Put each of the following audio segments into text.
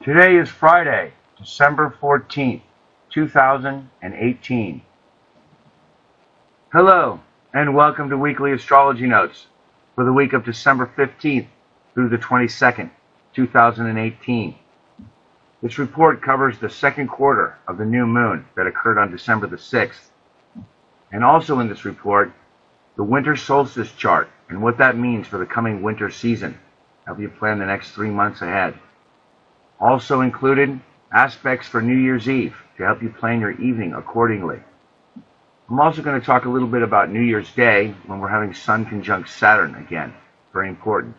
Today is Friday, December 14th, 2018. Hello, and welcome to Weekly Astrology Notes for the week of December 15th through the 22nd, 2018. This report covers the second quarter of the new moon that occurred on December the 6th. And also in this report, the winter solstice chart and what that means for the coming winter season. Help you plan the next 3 months ahead. Also included, aspects for New Year's Eve to help you plan your evening accordingly. I'm also going to talk a little bit about New Year's Day when we're having Sun conjunct Saturn again. Very important.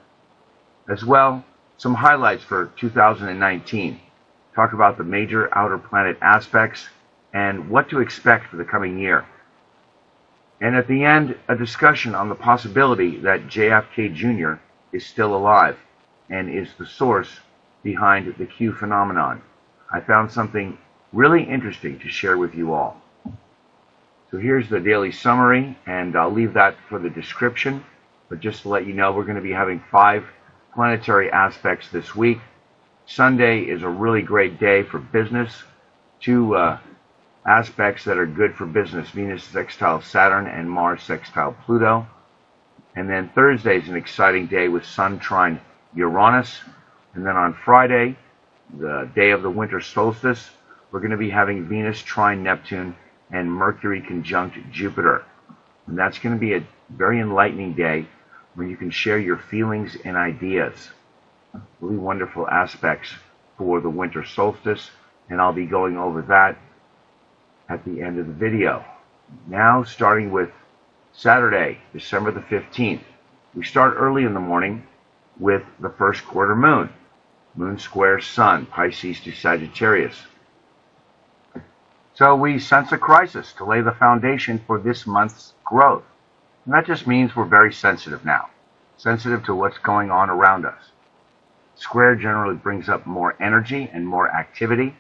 As well, some highlights for 2019. Talk about the major outer planet aspects and what to expect for the coming year. And at the end, a discussion on the possibility that JFK Jr. is still alive and is the source behind the Q phenomenon. I found something really interesting to share with you all. So here's the daily summary, and I'll leave that for the description. But just to let you know, we're going to be having 5 planetary aspects this week. Sunday is a really great day for business. 2 aspects that are good for business: Venus sextile Saturn and Mars sextile Pluto. And then Thursday is an exciting day with Sun trine Uranus. And then on Friday, the day of the winter solstice, we're going to be having Venus trine Neptune and Mercury conjunct Jupiter. And that's going to be a very enlightening day when you can share your feelings and ideas. Really wonderful aspects for the winter solstice, and I'll be going over that at the end of the video. Now, starting with Saturday, December the 15th, we start early in the morning with the first quarter moon. Moon squares Sun, Pisces to Sagittarius. So we sense a crisis to lay the foundation for this month's growth. And that just means we're very sensitive now. Sensitive to what's going on around us. Square generally brings up more energy and more activity.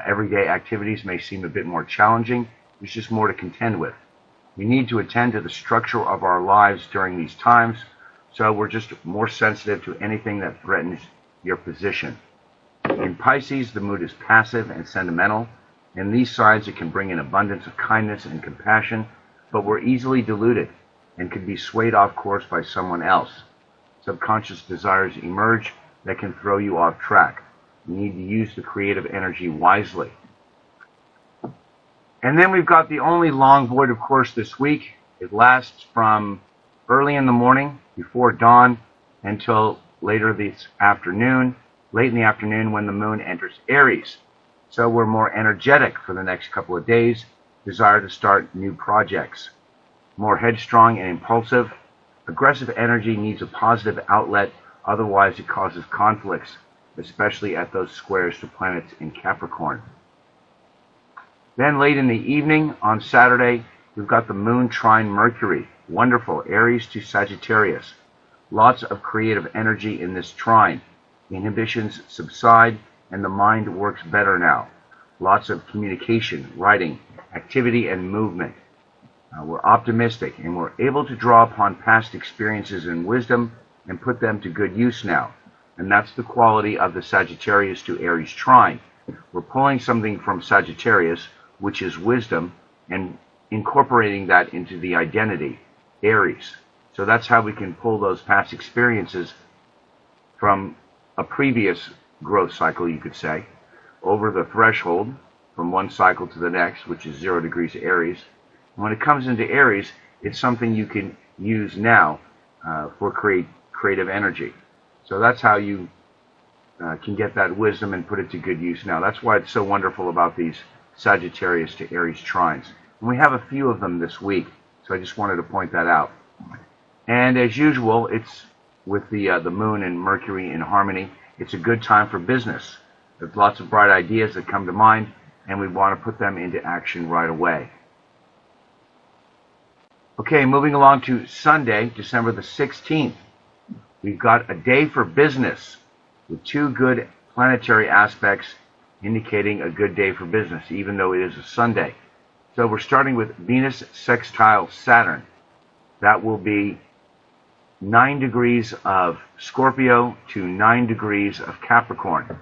Everyday activities may seem a bit more challenging. There's just more to contend with. We need to attend to the structure of our lives during these times, so we're just more sensitive to anything that threatens your position. In Pisces, the mood is passive and sentimental. In these signs, it can bring an abundance of kindness and compassion, but we're easily deluded and can be swayed off course by someone else. Subconscious desires emerge that can throw you off track. You need to use the creative energy wisely. And then we've got the only long void, of course, this week. It lasts from early in the morning, before dawn, until later this afternoon, late in the afternoon when the moon enters Aries. So we're more energetic for the next couple of days, desire to start new projects. More headstrong and impulsive. Aggressive energy needs a positive outlet, otherwise it causes conflicts, especially at those squares to planets in Capricorn. Then late in the evening on Saturday, we've got the moon trine Mercury. Wonderful, Aries to Sagittarius. Lots of creative energy in this trine. Inhibitions subside and the mind works better now. Lots of communication, writing, activity, and movement. We're optimistic and we're able to draw upon past experiences and wisdom and put them to good use now. And that's the quality of the Sagittarius to Aries trine. We're pulling something from Sagittarius, which is wisdom, and incorporating that into the identity, Aries. So that's how we can pull those past experiences from a previous growth cycle, you could say, over the threshold from one cycle to the next, which is 0 degrees Aries. And when it comes into Aries, it's something you can use now for creative energy. So that's how you can get that wisdom and put it to good use now. That's why it's so wonderful about these Sagittarius to Aries trines. And we have a few of them this week, so I just wanted to point that out. And as usual, it's with the moon and Mercury in harmony. It's a good time for business. There's lots of bright ideas that come to mind, and we want to put them into action right away. Okay, moving along to Sunday, December the 16th. We've got a day for business with 2 good planetary aspects indicating a good day for business, even though it is a Sunday. So we're starting with Venus sextile Saturn. That will be 9 degrees of Scorpio to 9 degrees of Capricorn.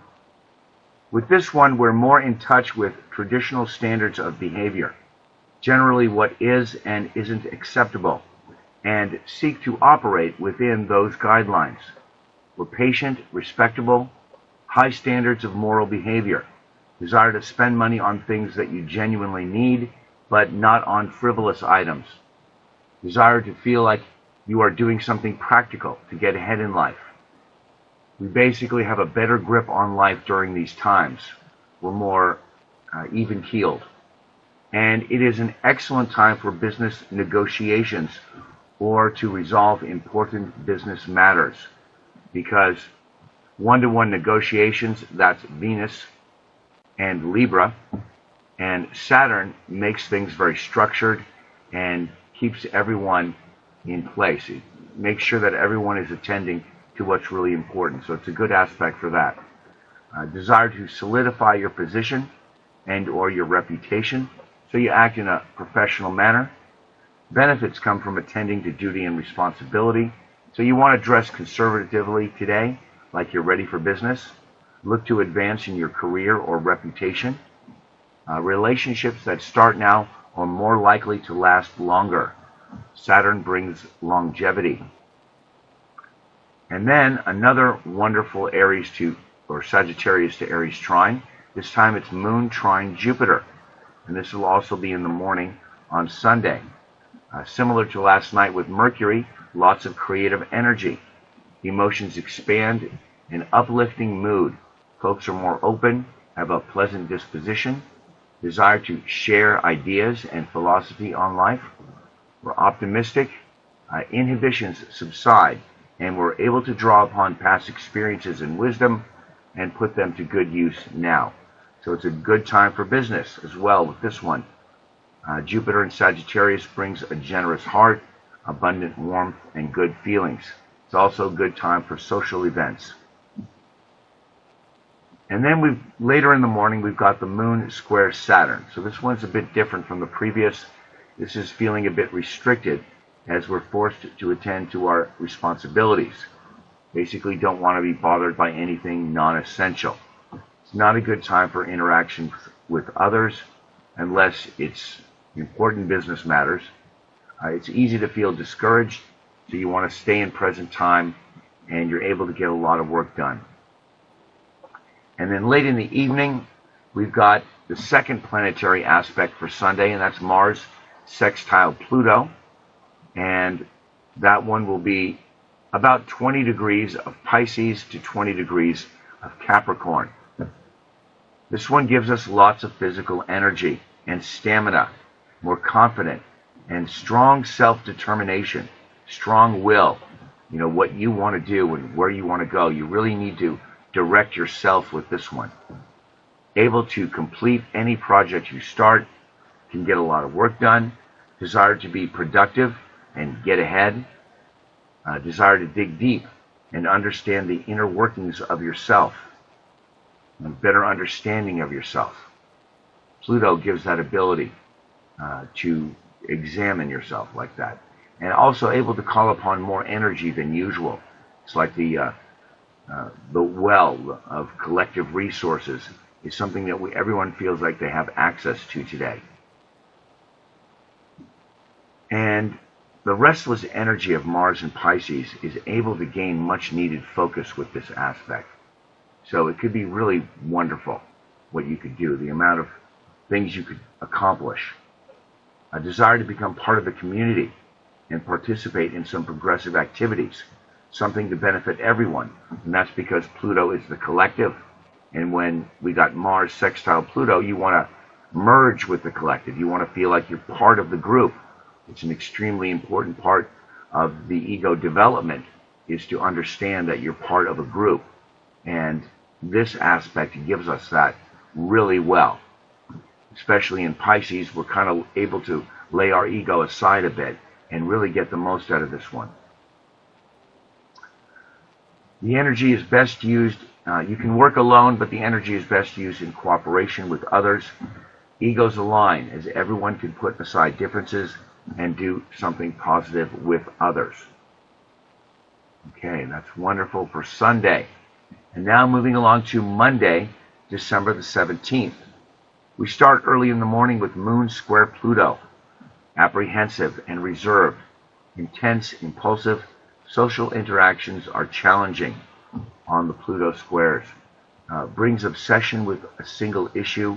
With this one, we're more in touch with traditional standards of behavior, generally what is and isn't acceptable, and seek to operate within those guidelines. We're patient, respectable, high standards of moral behavior, desire to spend money on things that you genuinely need, but not on frivolous items, desire to feel like you are doing something practical to get ahead in life. We basically have a better grip on life during these times. We're more even-keeled. And it is an excellent time for business negotiations or to resolve important business matters, because one-to-one negotiations, that's Venus and Libra, and Saturn makes things very structured and keeps everyone in place. It makes sure that everyone is attending to what's really important. So it's a good aspect for that. Desire to solidify your position and or your reputation, so you act in a professional manner. Benefits come from attending to duty and responsibility, so you want to dress conservatively today, like you're ready for business. Look to advance in your career or reputation. Relationships that start now are more likely to last longer. Saturn brings longevity. And then another wonderful Aries to, or Sagittarius to Aries trine. This time it's Moon trine Jupiter. And this will also be in the morning on Sunday. Similar to last night with Mercury, lots of creative energy. Emotions expand, an uplifting mood. Folks are more open, have a pleasant disposition, desire to share ideas and philosophy on life. We're optimistic, inhibitions subside, and we're able to draw upon past experiences and wisdom and put them to good use now. So it's a good time for business as well with this one. Jupiter in Sagittarius brings a generous heart, abundant warmth, and good feelings. It's also a good time for social events. And then later in the morning, we've got the Moon square Saturn. So this one's a bit different from the previous. This is feeling a bit restricted as we're forced to attend to our responsibilities. Basically don't want to be bothered by anything non-essential. It's not a good time for interactions with others unless it's important business matters. It's easy to feel discouraged, so you want to stay in present time and you're able to get a lot of work done. And then late in the evening, we've got the second planetary aspect for Sunday, and that's Mars sextile Pluto. And that one will be about 20 degrees of Pisces to 20 degrees of Capricorn. This one gives us lots of physical energy and stamina, more confident, and strong self-determination, strong will. You know, what you want to do and where you want to go. You really need to direct yourself with this one. Able to complete any project you start, can get a lot of work done, desire to be productive and get ahead, desire to dig deep and understand the inner workings of yourself, a better understanding of yourself. Pluto gives that ability to examine yourself like that, and also able to call upon more energy than usual. It's like the well of collective resources is something that everyone feels like they have access to today. And the restless energy of Mars in Pisces is able to gain much needed focus with this aspect. So it could be really wonderful what you could do, the amount of things you could accomplish. A desire to become part of the community and participate in some progressive activities, something to benefit everyone. And that's because Pluto is the collective. And when we got Mars sextile Pluto, you want to merge with the collective. You want to feel like you're part of the group. It's an extremely important part of the ego development, is to understand that you're part of a group. And this aspect gives us that really well. Especially in Pisces, we're kind of able to lay our ego aside a bit and really get the most out of this one. The energy is best used, you can work alone, but the energy is best used in cooperation with others. Egos align, as everyone can put aside differences and do something positive with others. Okay, that's wonderful for Sunday. And now moving along to Monday, December the 17th. We start early in the morning with Moon square Pluto, apprehensive and reserved, intense, impulsive. Social interactions are challenging on the Pluto squares. Brings obsession with a single issue,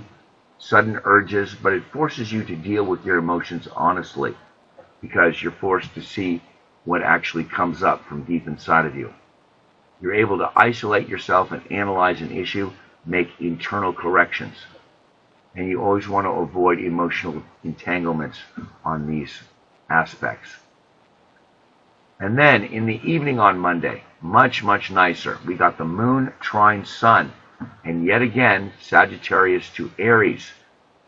sudden urges, but it forces you to deal with your emotions honestly because you're forced to see what actually comes up from deep inside of you. You're able to isolate yourself and analyze an issue, make internal corrections. And you always want to avoid emotional entanglements on these aspects. And then in the evening on Monday, much nicer, we got the Moon trine Sun, and yet again Sagittarius to Aries,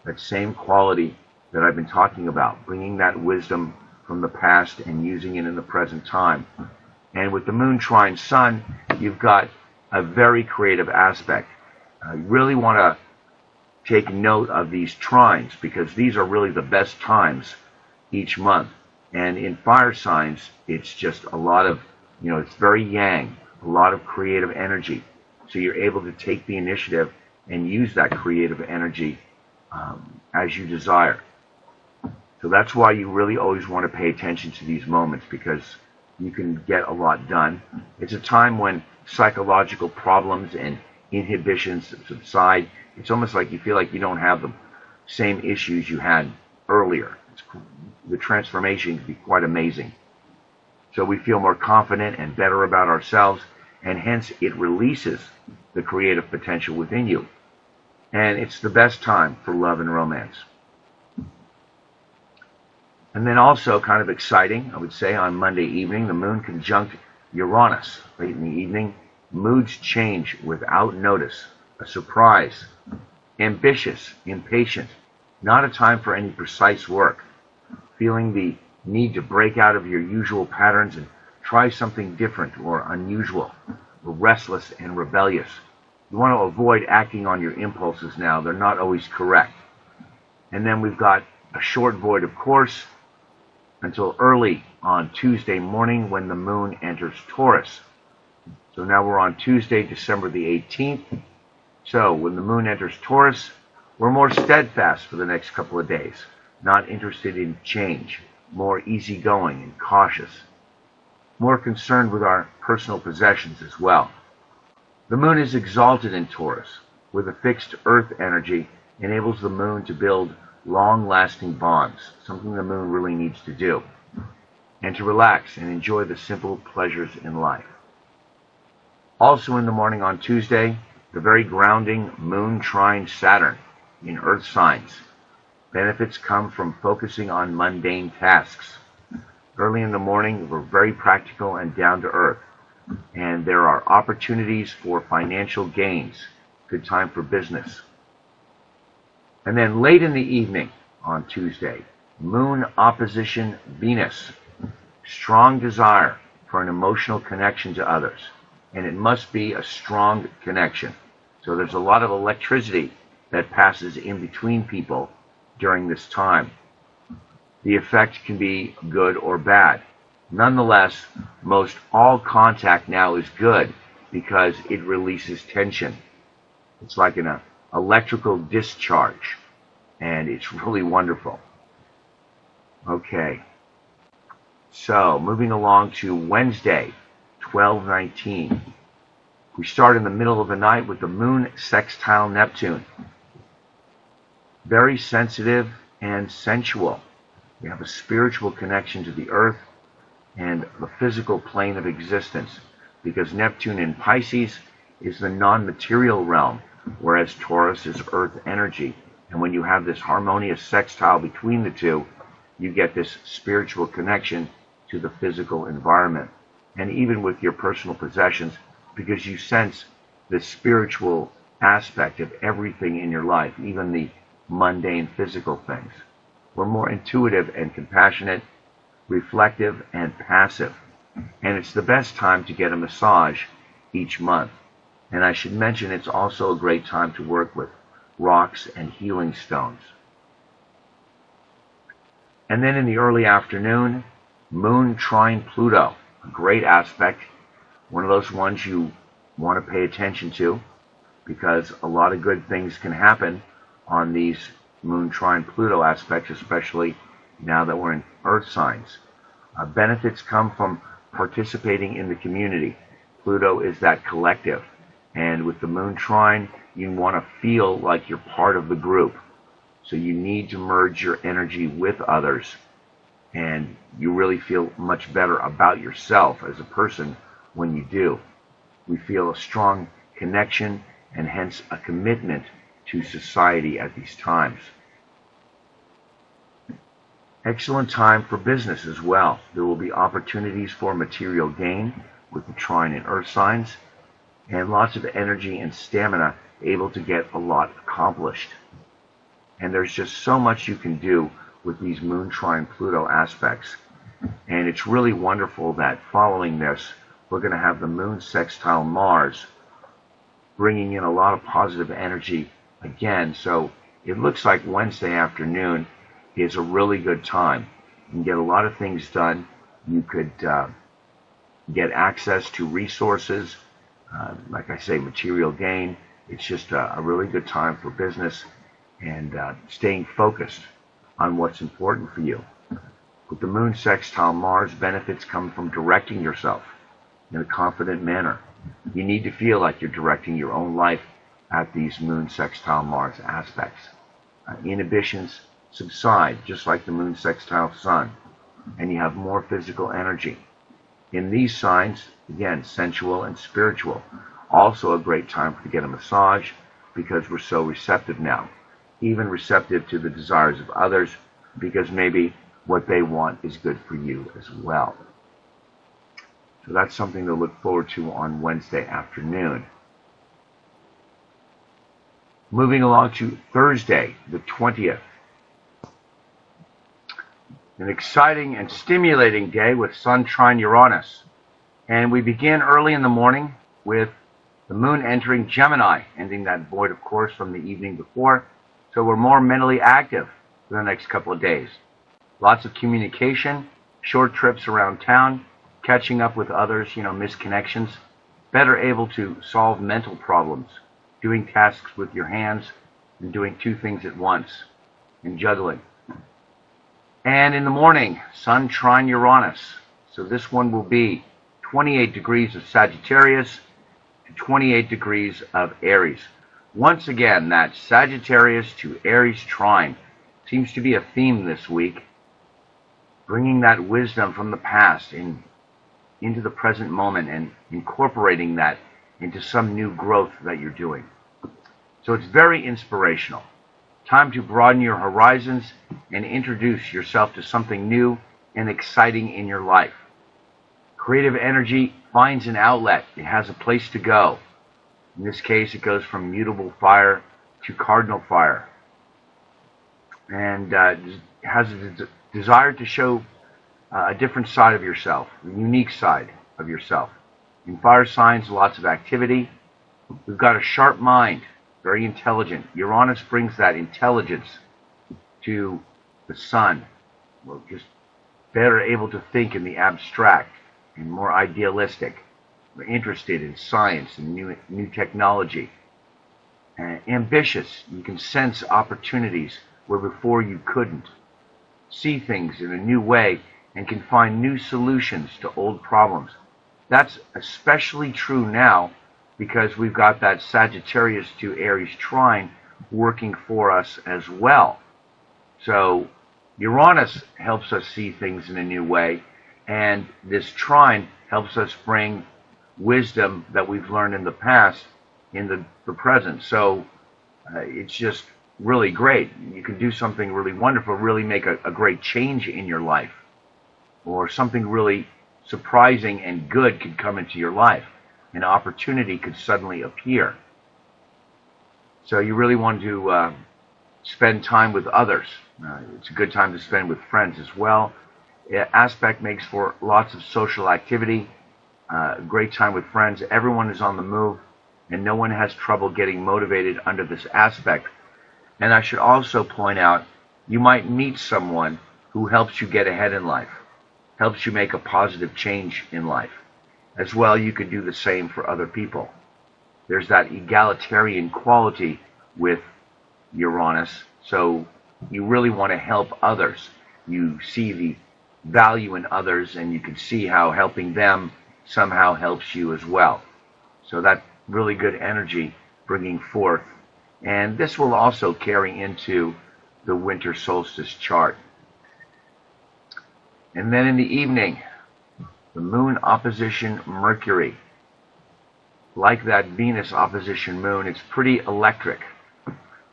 that same quality that I've been talking about, bringing that wisdom from the past and using it in the present time. And with the Moon trine Sun, you've got a very creative aspect. You really want to take note of these trines because these are really the best times each month. And in fire signs, it's just a lot of, it's very yang, a lot of creative energy. So you're able to take the initiative and use that creative energy as you desire. So that's why you really always want to pay attention to these moments because you can get a lot done. It's a time when psychological problems and inhibitions subside. It's almost like you feel like you don't have the same issues you had earlier. The transformation can be quite amazing. So we feel more confident and better about ourselves, and hence it releases the creative potential within you. And it's the best time for love and romance. And then also kind of exciting, I would say, on Monday evening, the Moon conjunct Uranus. Late in the evening, moods change without notice. A surprise. Ambitious, impatient. Not a time for any precise work. Feeling the need to break out of your usual patterns and try something different or unusual. Or restless and rebellious. You want to avoid acting on your impulses now. They're not always correct. And then we've got a short void, of course, until early on Tuesday morning when the Moon enters Taurus. So now we're on Tuesday, December the 18th. So when the Moon enters Taurus, we're more steadfast for the next couple of days, not interested in change, more easygoing and cautious, more concerned with our personal possessions as well. The Moon is exalted in Taurus, with a fixed Earth energy enables the Moon to build long-lasting bonds, something the Moon really needs to do, and to relax and enjoy the simple pleasures in life. Also in the morning on Tuesday, the very grounding Moon trine Saturn in Earth signs. Benefits come from focusing on mundane tasks. Early in the morning, we're very practical and down to earth, and there are opportunities for financial gains. Good time for business. And then late in the evening on Tuesday, Moon opposition Venus. Strong desire for an emotional connection to others, and it must be a strong connection. So there's a lot of electricity that passes in between people during this time. The effect can be good or bad. Nonetheless, most all contact now is good because it releases tension. It's like an electrical discharge, and it's really wonderful. Okay, so moving along to Wednesday, 12/19. We start in the middle of the night with the Moon sextile Neptune. Very sensitive and sensual. We have a spiritual connection to the earth and the physical plane of existence, because Neptune in Pisces is the non-material realm, whereas Taurus is earth energy. And when you have this harmonious sextile between the two, you get this spiritual connection to the physical environment, and even with your personal possessions, because you sense the spiritual aspect of everything in your life, even the mundane physical things. We're more intuitive and compassionate, reflective and passive. And it's the best time to get a massage each month. And I should mention it's also a great time to work with rocks and healing stones. And then in the early afternoon, Moon trine Pluto, a great aspect, one of those ones you want to pay attention to. because a lot of good things can happen on these Moon trine Pluto aspects, especially now that we're in Earth signs. Benefits come from participating in the community. Pluto is that collective. And with the Moon trine, you want to feel like you're part of the group. So you need to merge your energy with others. And you really feel much better about yourself as a person when you do. We feel a strong connection and hence a commitment to society at these times. Excellent time for business as well. There will be opportunities for material gain with the trine and earth signs, and lots of energy and stamina able to get a lot accomplished. And there's just so much you can do with these Moon trine Pluto aspects. And it's really wonderful that following this, we're going to have the Moon sextile Mars, bringing in a lot of positive energy again. So it looks like Wednesday afternoon is a really good time. You can get a lot of things done. You could get access to resources, like I say, material gain. It's just a really good time for business and staying focused on what's important for you. With the Moon sextile Mars, benefits come from directing yourself in a confident manner. You need to feel like you're directing your own life at these Moon sextile Mars aspects. Inhibitions subside, just like the Moon sextile Sun, and you have more physical energy. In these signs, again, sensual and spiritual. Also a great time to get a massage because we're so receptive now. Even receptive to the desires of others because maybe what they want is good for you as well. So that's something to look forward to on Wednesday afternoon. Moving along to Thursday, the 20th. An exciting and stimulating day with Sun trine Uranus. And we begin early in the morning with the Moon entering Gemini, ending that void, of course, from the evening before. So we're more mentally active for the next couple of days. Lots of communication, short trips around town, catching up with others, missed connections. Better able to solve mental problems, doing tasks with your hands and doing two things at once, and juggling. And in the morning, Sun trine Uranus. So this one will be 28 degrees of Sagittarius to 28 degrees of Aries. Once again, that Sagittarius to Aries trine seems to be a theme this week, bringing that wisdom from the past into the present moment and incorporating that into some new growth that you're doing. So it's very inspirational. Time to broaden your horizons and introduce yourself to something new and exciting in your life. Creative energy finds an outlet. It has a place to go. In this case, it goes from mutable fire to cardinal fire. And has a desire to show a different side of yourself, a unique side of yourself. In fire signs, lots of activity. We've got a sharp mind, very intelligent. Uranus brings that intelligence to the Sun. We're just better able to think in the abstract and more idealistic. We're interested in science and new technology. Ambitious. You can sense opportunities where before you couldn't. See things in a new way and can find new solutions to old problems. That's especially true now because we've got that Sagittarius to Aries trine working for us as well. So Uranus helps us see things in a new way, and this trine helps us bring wisdom that we've learned in the past in the present. So it's just really great. You can do something really wonderful, really make a great change in your life, or something really surprising and good could come into your life. An opportunity could suddenly appear. So you really want to spend time with others. It's a good time to spend with friends as well. Aspect makes for lots of social activity. Great time with friends. Everyone is on the move, and no one has trouble getting motivated under this aspect. And I should also point out, you might meet someone who helps you get ahead in life, helps you make a positive change in life. As well, you could do the same for other people. there's that egalitarian quality with Uranus. So you really want to help others. You see the value in others, and you can see how helping them somehow helps you as well. So that's really good energy bringing forth. And this will also carry into the winter solstice chart. And then in the evening, the moon opposition Mercury. Like that Venus opposition moon, it's pretty electric.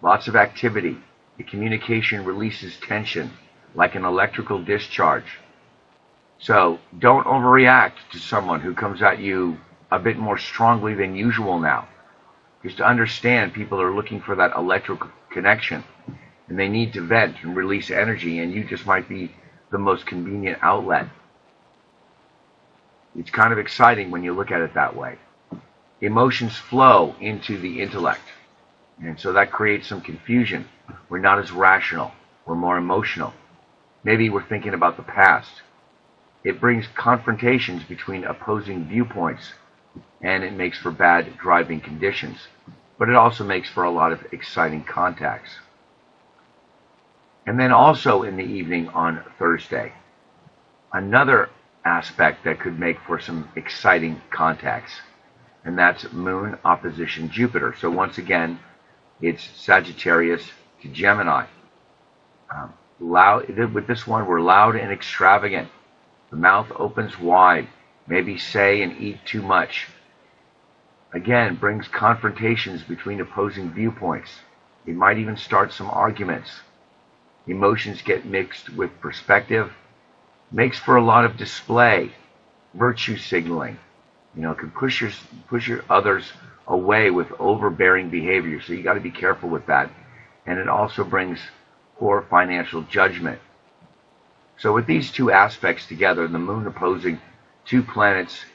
Lots of activity. The communication releases tension like an electrical discharge. So don't overreact to someone who comes at you a bit more strongly than usual now. Just to understand, people are looking for that electrical connection, and they need to vent and release energy, and you just might be the most convenient outlet. It's kind of exciting when you look at it that way. Emotions flow into the intellect, and so that creates some confusion. We're not as rational. We're more emotional. Maybe we're thinking about the past. It brings confrontations between opposing viewpoints, and it makes for bad driving conditions. But it also makes for a lot of exciting contacts. And then also in the evening on Thursday, another aspect that could make for some exciting contacts, and that's Moon opposition Jupiter. So once again, it's Sagittarius to Gemini. With this one, we're loud and extravagant. The mouth opens wide. Maybe say and eat too much. Again, brings confrontations between opposing viewpoints. It might even start some arguments. Emotions get mixed with perspective. Makes for a lot of display, virtue signaling. You know, can push your others away with overbearing behavior. So you got to be careful with that. And it also brings poor financial judgment. So with these two aspects together, the moon opposing two planets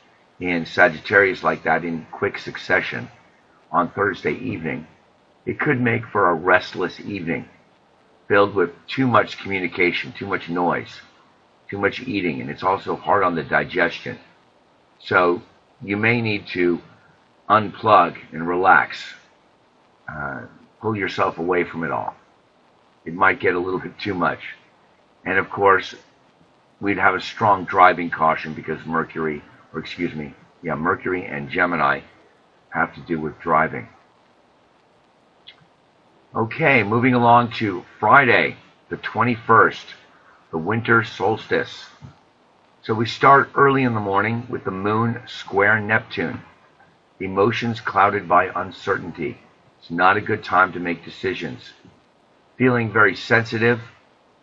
in Sagittarius like that in quick succession on Thursday evening, it could make for a restless evening filled with too much communication, too much noise, too much eating, and it's also hard on the digestion. So you may need to unplug and relax, pull yourself away from it all. It might get a little bit too much. And of course, we'd have a strong driving caution because Mercury and Gemini have to do with driving. Okay, moving along to Friday, the 21st, the winter solstice. So we start early in the morning with the moon square Neptune. Emotions clouded by uncertainty. It's not a good time to make decisions. Feeling very sensitive,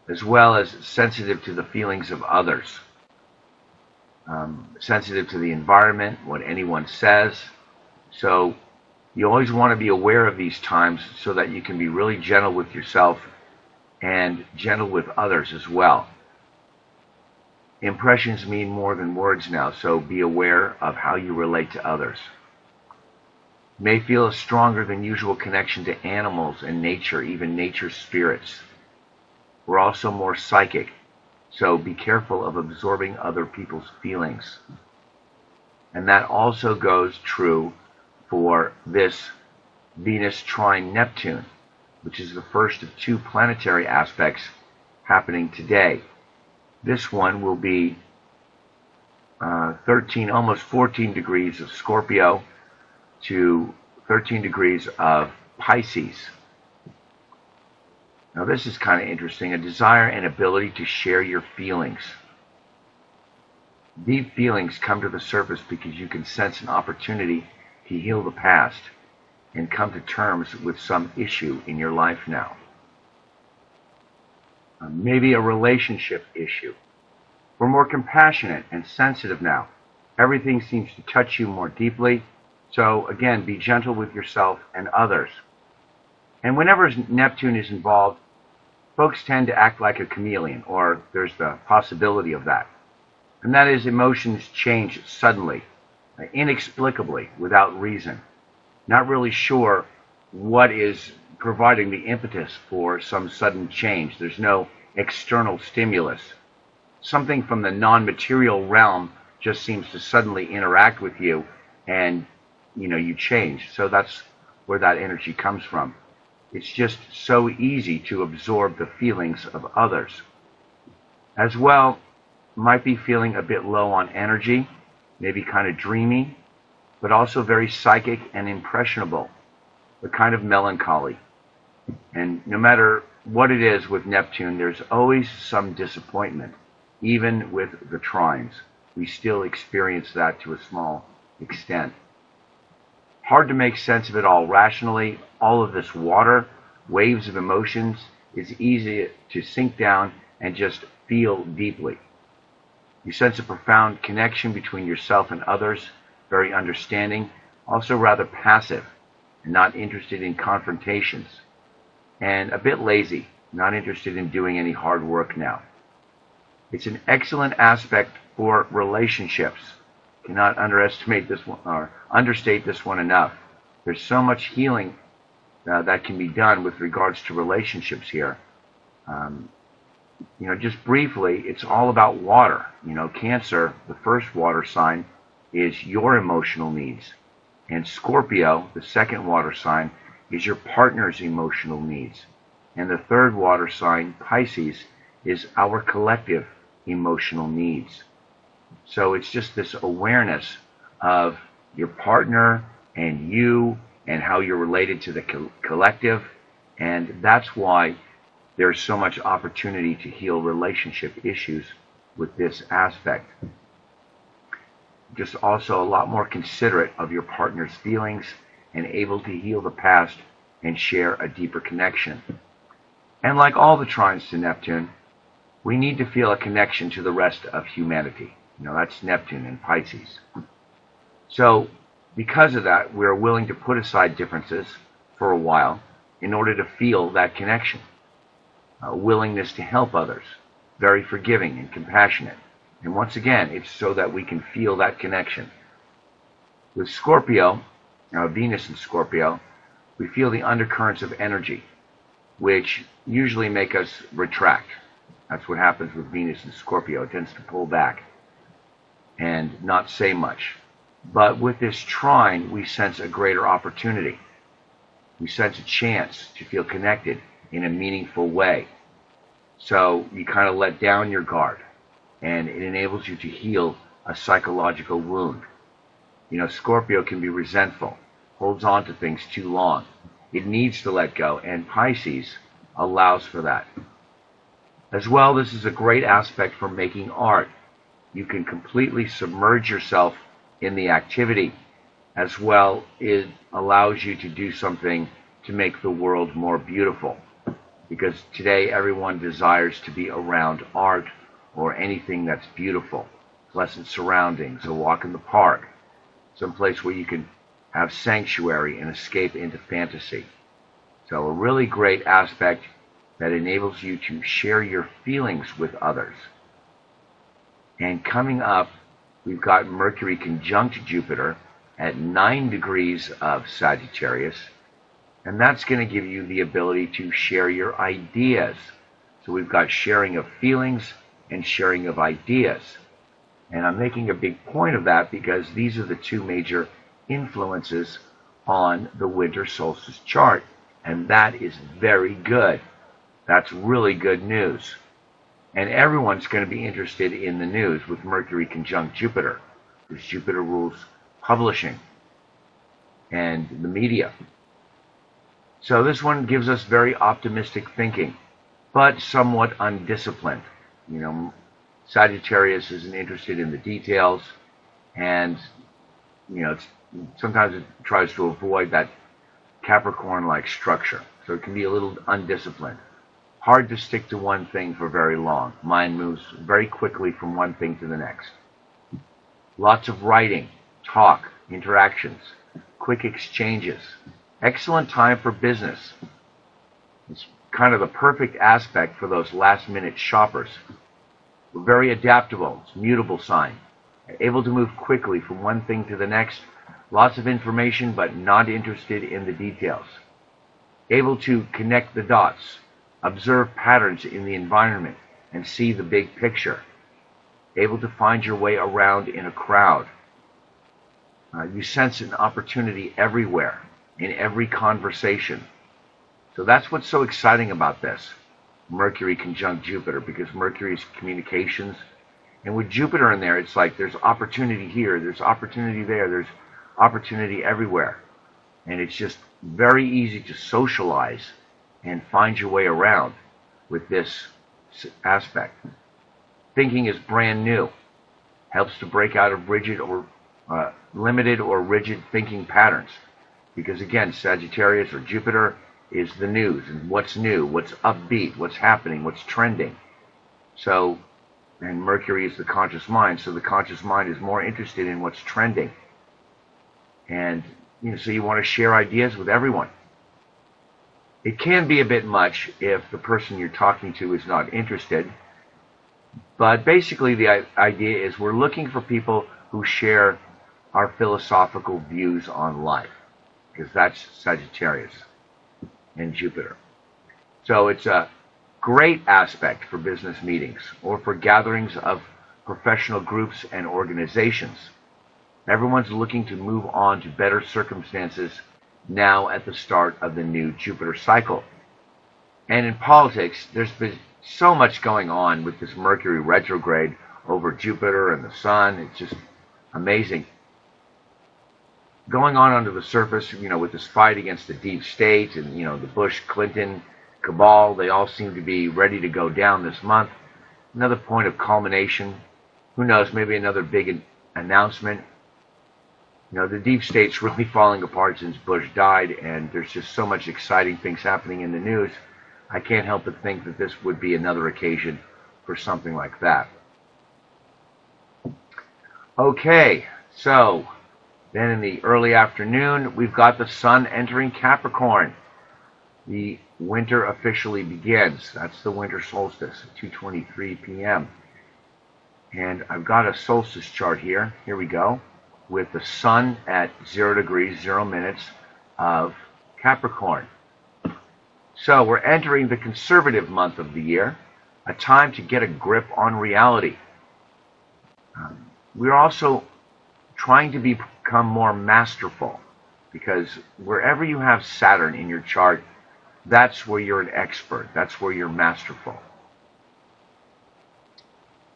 as well as sensitive to the feelings of others. Sensitive to the environment, what anyone says. So you always want to be aware of these times so that you can be really gentle with yourself and gentle with others as well. Impressions mean more than words now, so be aware of how you relate to others. You may feel a stronger than usual connection to animals and nature, even nature's spirits. We're also more psychic, so be careful of absorbing other people's feelings. And that also goes true for this Venus trine Neptune, which is the first of two planetary aspects happening today. This one will be 13, almost 14 degrees of Scorpio to 13 degrees of Pisces. Now this is kind of interesting. A desire and ability to share your feelings. Deep feelings come to the surface because you can sense an opportunity to heal the past and come to terms with some issue in your life now. Maybe a relationship issue. We're more compassionate and sensitive now. Everything seems to touch you more deeply. So again, be gentle with yourself and others. And whenever Neptune is involved, folks tend to act like a chameleon, or there's the possibility of that. And that is, emotions change suddenly, inexplicably, without reason. Not really sure what is providing the impetus for some sudden change. There's no external stimulus. Something from the non-material realm just seems to suddenly interact with you and you change. So that's where that energy comes from. It's just so easy to absorb the feelings of others. As well, might be feeling a bit low on energy, maybe kind of dreamy, but also very psychic and impressionable, but kind of melancholy. And no matter what it is with Neptune, there's always some disappointment. Even with the trines, we still experience that to a small extent. Hard to make sense of it all rationally. All of this water, waves of emotions, is easy to sink down and just feel deeply. You sense a profound connection between yourself and others, very understanding, also rather passive, and not interested in confrontations, and a bit lazy, not interested in doing any hard work now. It's an excellent aspect for relationships. Cannot underestimate this one or understate this one enough. There's so much healing that can be done with regards to relationships here. Just briefly, it's all about water. Cancer, the first water sign, is your emotional needs. And Scorpio, the second water sign, is your partner's emotional needs. And the third water sign, Pisces, is our collective emotional needs. So it's just this awareness of your partner and you and how you're related to the collective. And that's why there's so much opportunity to heal relationship issues with this aspect. Just also a lot more considerate of your partner's feelings and able to heal the past and share a deeper connection. And like all the trines to Neptune, we need to feel a connection to the rest of humanity. That's Neptune and Pisces. So because of that, we're willing to put aside differences for a while in order to feel that connection. A willingness to help others, very forgiving and compassionate. And once again, it's so that we can feel that connection. With Scorpio, Venus in Scorpio, we feel the undercurrents of energy, which usually make us retract. That's what happens with Venus in Scorpio. It tends to pull back and not say much. But with this trine, we sense a greater opportunity. We sense a chance to feel connected in a meaningful way. So you kind of let down your guard, and it enables you to heal a psychological wound. Scorpio can be resentful, holds on to things too long. It needs to let go, and Pisces allows for that. As well, this is a great aspect for making art. You can completely submerge yourself in the activity. As well, it allows you to do something to make the world more beautiful. Because today everyone desires to be around art or anything that's beautiful. Pleasant surroundings, a walk in the park, someplace where you can have sanctuary and escape into fantasy. So a really great aspect that enables you to share your feelings with others. And coming up, we've got Mercury conjunct Jupiter at 9 degrees of Sagittarius, and that's going to give you the ability to share your ideas. So we've got sharing of feelings and sharing of ideas. And I'm making a big point of that because these are the two major influences on the winter solstice chart. And that is very good. That's really good news. And everyone's going to be interested in the news with Mercury conjunct Jupiter, because Jupiter rules publishing and the media. So this one gives us very optimistic thinking, but somewhat undisciplined. Sagittarius isn't interested in the details, and sometimes it tries to avoid that Capricorn-like structure. So it can be a little undisciplined. Hard to stick to one thing for very long. Mind moves very quickly from one thing to the next. Lots of writing, talk, interactions, quick exchanges. Excellent time for business. It's kind of the perfect aspect for those last-minute shoppers. We're very adaptable. It's a mutable sign. Able to move quickly from one thing to the next. Lots of information, but not interested in the details. Able to connect the dots. Observe patterns in the environment and see the big picture. Able to find your way around in a crowd. You sense an opportunity everywhere, in every conversation. So that's what's so exciting about this. Mercury conjunct Jupiter, because Mercury is communications. And with Jupiter in there, it's like there's opportunity here, there's opportunity there, there's opportunity everywhere. And it's just very easy to socialize and find your way around with this aspect. Thinking is brand new. Helps to break out of rigid or limited or rigid thinking patterns. Because again, Sagittarius or Jupiter is the news, and what's new, what's upbeat, what's happening, what's trending. So, and Mercury is the conscious mind, so the conscious mind is more interested in what's trending. And so you want to share ideas with everyone. It can be a bit much if the person you're talking to is not interested, but basically the idea is we're looking for people who share our philosophical views on life, because that's Sagittarius and Jupiter. So it's a great aspect for business meetings or for gatherings of professional groups and organizations. Everyone's looking to move on to better circumstances now at the start of the new Jupiter cycle. And in politics, there's been so much going on with this Mercury retrograde over Jupiter and the Sun. It's just amazing. Going on under the surface, with this fight against the deep state and, the Bush-Clinton cabal, they all seem to be ready to go down this month. Another point of culmination. Who knows, maybe another big announcement. The deep state's really falling apart since Bush died, and there's just so much exciting things happening in the news. I can't help but think that this would be another occasion for something like that. Okay, so then in the early afternoon, we've got the Sun entering Capricorn. The winter officially begins. That's the winter solstice at 2:23 p.m. And I've got a solstice chart here. Here we go. With the Sun at 0 degrees, 0 minutes of Capricorn. So we're entering the conservative month of the year, a time to get a grip on reality. We're also trying to become more masterful, because wherever you have Saturn in your chart, that's where you're an expert. That's where you're masterful.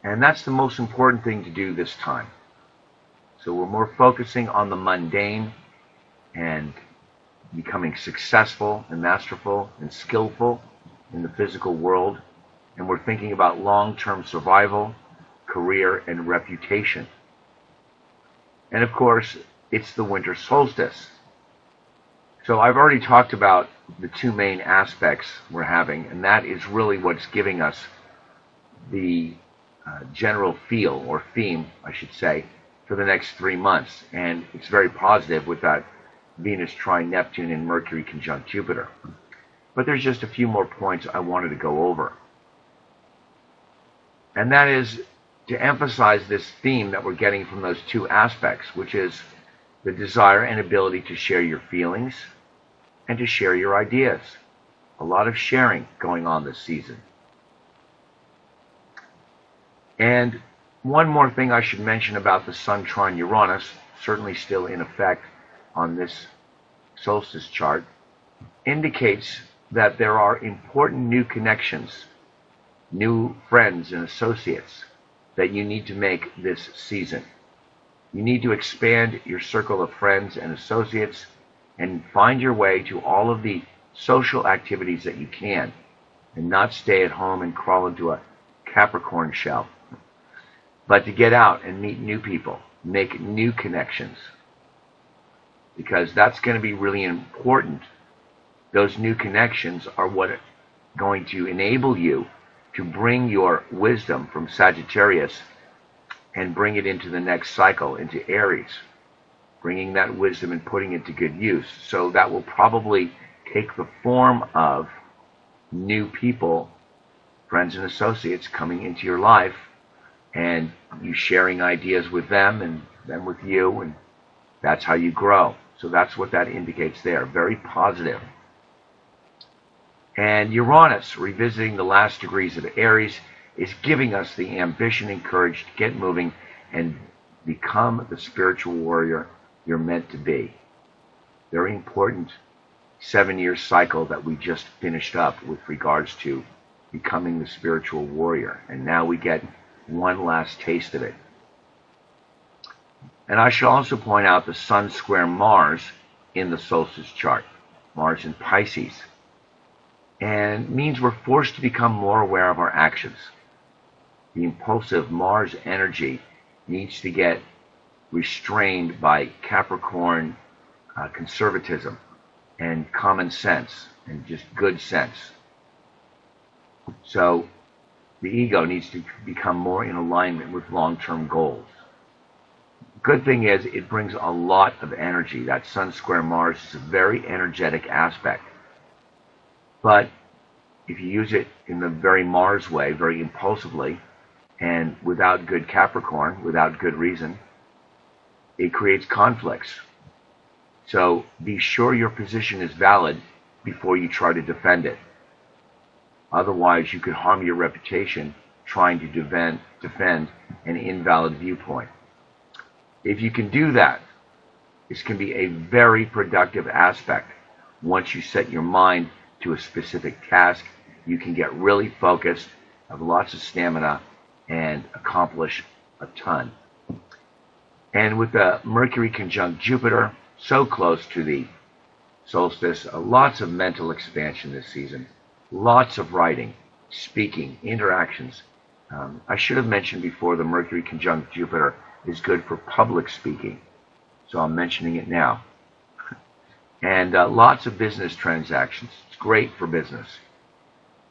And that's the most important thing to do this time. So we're more focusing on the mundane and becoming successful and masterful and skillful in the physical world. And we're thinking about long-term survival, career, and reputation. And of course, it's the winter solstice. So I've already talked about the two main aspects we're having, and that is really what's giving us the general feel, or theme, I should say, for the next 3 months. And it's very positive with that Venus trine Neptune and Mercury conjunct Jupiter. But there's just a few more points I wanted to go over. And that is to emphasize this theme that we're getting from those two aspects, which is the desire and ability to share your feelings and to share your ideas. A lot of sharing going on this season. And one more thing I should mention about the Sun trine Uranus, certainly still in effect on this solstice chart, indicates that there are important new connections, new friends and associates that you need to make this season. You need to expand your circle of friends and associates and find your way to all of the social activities that you can, and not stay at home and crawl into a Capricorn shell, but to get out and meet new people, make new connections, because that's going to be really important. Those new connections are what are going to enable you to bring your wisdom from Sagittarius and bring it into the next cycle, into Aries, bringing that wisdom and putting it to good use. So that will probably take the form of new people, friends and associates coming into your life, and you sharing ideas with them and them with you, and that's how you grow. So that's what that indicates there. Very positive. And Uranus, revisiting the last degrees of Aries, is giving us the ambition and courage to get moving and become the spiritual warrior you're meant to be. Very important 7-year cycle that we just finished up with regards to becoming the spiritual warrior. And now we get one last taste of it. And I should also point out the Sun square Mars in the solstice chart. Mars in Pisces. And means we're forced to become more aware of our actions. The impulsive Mars energy needs to get restrained by Capricorn conservatism and common sense and just good sense. So the ego needs to become more in alignment with long-term goals. Good thing is it brings a lot of energy. That Sun square Mars is a very energetic aspect. But if you use it in the very Mars way, very impulsively, and without good Capricorn, without good reason, it creates conflicts. So be sure your position is valid before you try to defend it. Otherwise, you could harm your reputation trying to defend an invalid viewpoint. If you can do that, this can be a very productive aspect. Once you set your mind to a specific task, you can get really focused, have lots of stamina, and accomplish a ton. And with the Mercury conjunct Jupiter, so close to the solstice, lots of mental expansion this season, lots of writing, speaking, interactions. I should have mentioned before the Mercury conjunct Jupiter is good for public speaking, so I'm mentioning it now. And lots of business transactions. It's great for business.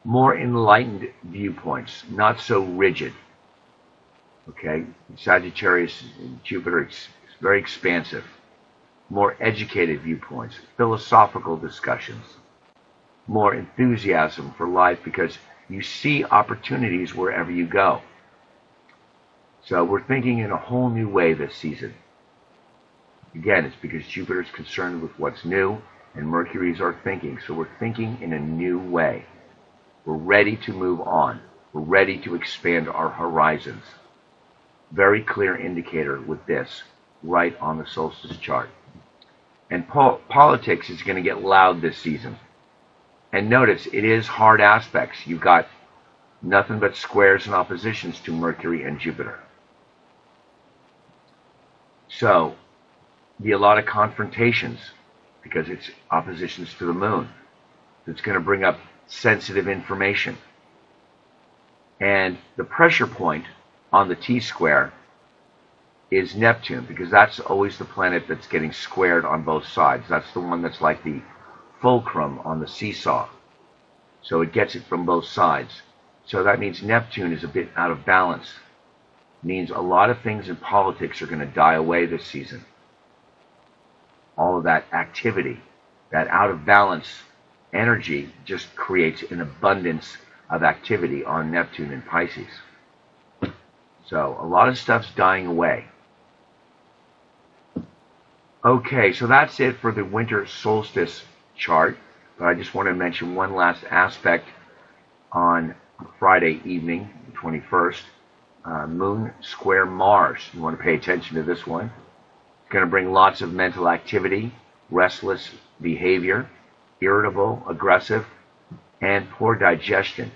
More enlightened viewpoints, not so rigid. Okay, Sagittarius and Jupiter, it's very expansive. More educated viewpoints, philosophical discussions, more enthusiasm for life because you see opportunities wherever you go. So we're thinking in a whole new way this season. Again, it's because Jupiter is concerned with what's new and Mercury is our thinking. So we're thinking in a new way. We're ready to move on. We're ready to expand our horizons. Very clear indicator with this right on the solstice chart. And politics is going to get loud this season. And notice, it is hard aspects. You've got nothing but squares and oppositions to Mercury and Jupiter. So, be a lot of confrontations because it's oppositions to the moon. It's going to bring up sensitive information. And the pressure point on the T-square is Neptune, because that's always the planet that's getting squared on both sides. That's the one that's like the fulcrum on the seesaw. So it gets it from both sides. So that means Neptune is a bit out of balance. Means a lot of things in politics are going to die away this season. All of that activity, that out of balance energy just creates an abundance of activity on Neptune and Pisces. So a lot of stuff's dying away. Okay, so that's it for the winter solstice chart. But I just want to mention one last aspect on Friday evening, the 21st. Moon square Mars. You want to pay attention to this one. It's going to bring lots of mental activity, restless behavior, irritable, aggressive, and poor digestion.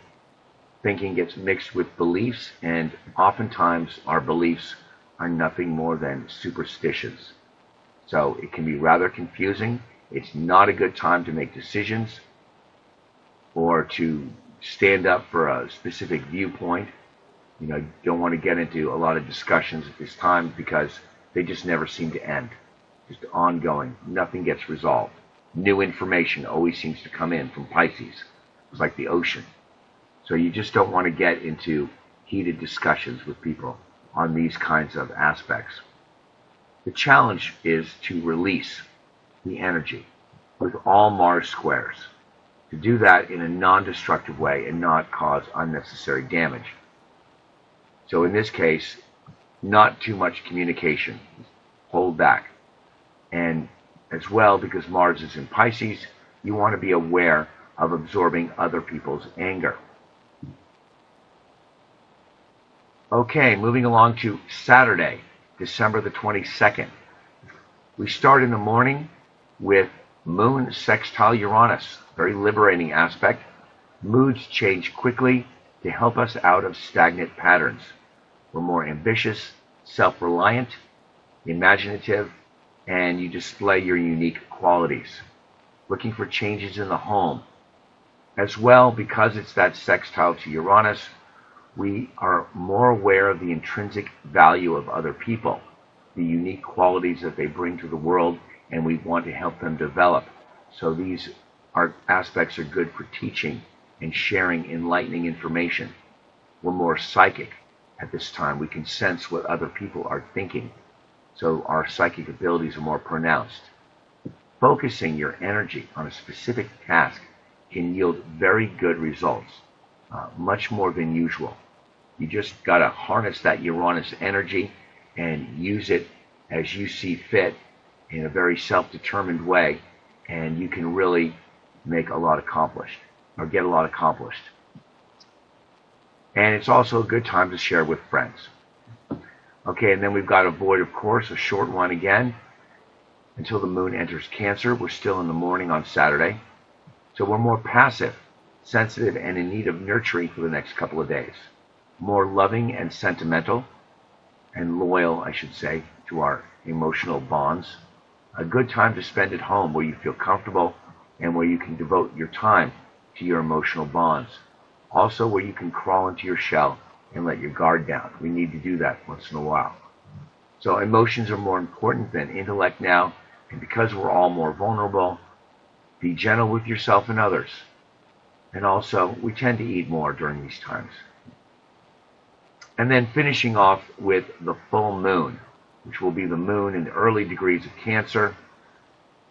Thinking gets mixed with beliefs, and oftentimes our beliefs are nothing more than superstitions. So it can be rather confusing. It's not a good time to make decisions or to stand up for a specific viewpoint. You know, you don't want to get into a lot of discussions at this time because they just never seem to end. Just ongoing. Nothing gets resolved. New information always seems to come in from Pisces. It's like the ocean. So you just don't want to get into heated discussions with people on these kinds of aspects. The challenge is to release the energy with all Mars squares. To do that in a non-destructive way and not cause unnecessary damage. So in this case, not too much communication. Hold back. And as well, because Mars is in Pisces, you want to be aware of absorbing other people's anger. Okay, moving along to Saturday, December the 22nd. We start in the morning with Moon sextile Uranus, very liberating aspect. Moods change quickly to help us out of stagnant patterns. We're more ambitious, self-reliant, imaginative, and you display your unique qualities. Looking for changes in the home. As well, because it's that sextile to Uranus, we are more aware of the intrinsic value of other people, the unique qualities that they bring to the world, and we want to help them develop. So these aspects are good for teaching and sharing enlightening information. We're more psychic at this time. We can sense what other people are thinking. So our psychic abilities are more pronounced. Focusing your energy on a specific task can yield very good results, much more than usual. You just got to harness that Uranus energy and use it as you see fit in a very self-determined way, and you can really make a lot accomplished, or get a lot accomplished. And it's also a good time to share with friends. Okay, and then we've got a void, of course, a short one again, until the moon enters Cancer. We're still in the morning on Saturday. So we're more passive, sensitive, and in need of nurturing for the next couple of days. More loving and sentimental, and loyal, I should say, to our emotional bonds. A good time to spend at home where you feel comfortable and where you can devote your time to your emotional bonds. Also where you can crawl into your shell and let your guard down. We need to do that once in a while. So emotions are more important than intellect now, and because we're all more vulnerable, be gentle with yourself and others. And also, we tend to eat more during these times. And then finishing off with the full moon, which will be the moon in the early degrees of Cancer.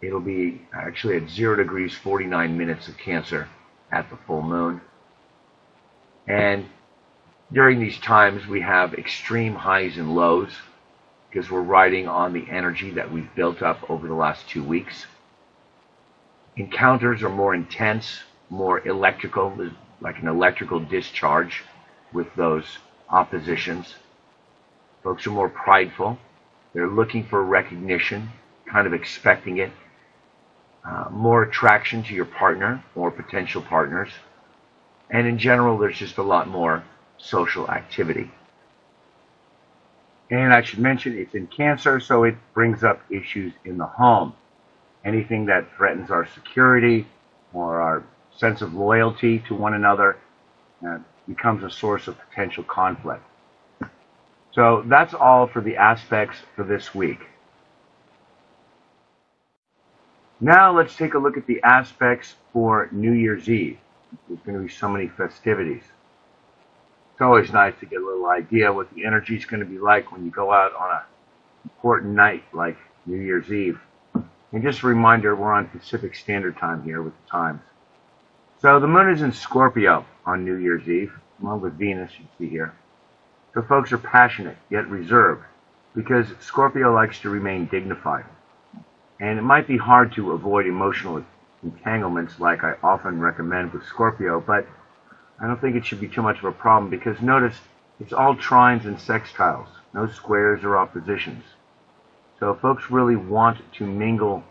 It'll be actually at 0 degrees 49 minutes of Cancer at the full moon. And during these times, we have extreme highs and lows because we're riding on the energy that we've built up over the last 2 weeks. Encounters are more intense, more electrical, like an electrical discharge with those oppositions. Folks are more prideful. They're looking for recognition, kind of expecting it. More attraction to your partner or potential partners. And in general, there's just a lot more social activity. And I should mention it's in Cancer, so it brings up issues in the home. Anything that threatens our security or our sense of loyalty to one another becomes a source of potential conflict. So that's all for the aspects for this week. Now let's take a look at the aspects for New Year's Eve. There's going to be so many festivities. It's always nice to get a little idea what the energy is going to be like when you go out on an important night like New Year's Eve. And just a reminder, we're on Pacific Standard Time here with the times. So the moon is in Scorpio on New Year's Eve, along with Venus, you see here. So folks are passionate, yet reserved, because Scorpio likes to remain dignified. And it might be hard to avoid emotional entanglements like I often recommend with Scorpio, but I don't think it should be too much of a problem because notice it's all trines and sextiles, no squares or oppositions. So folks really want to mingle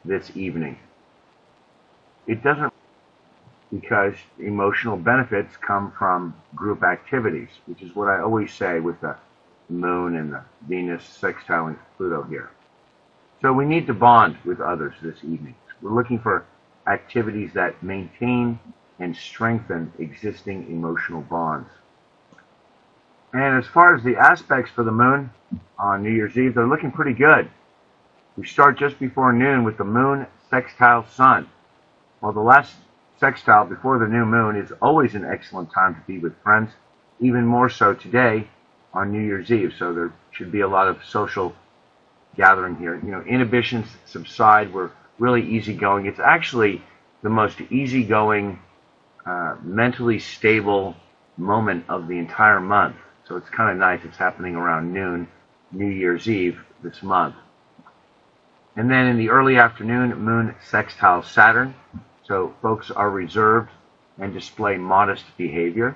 this evening. It doesn't, because emotional benefits come from group activities, which is what I always say with the moon and the Venus sextiling Pluto here. So we need to bond with others this evening. We're looking for activities that maintain and strengthen existing emotional bonds. And as far as the aspects for the moon on New Year's Eve, they're looking pretty good. We start just before noon with the moon sextile sun. Well, the last sextile before the new moon is always an excellent time to be with friends, even more so today on New Year's Eve. So there should be a lot of social gathering here. You know, inhibitions subside. We're really easygoing. It's actually the most easygoing, mentally stable moment of the entire month. So it's kind of nice. It's happening around noon, New Year's Eve this month. And then in the early afternoon, moon sextile Saturn. So folks are reserved and display modest behavior.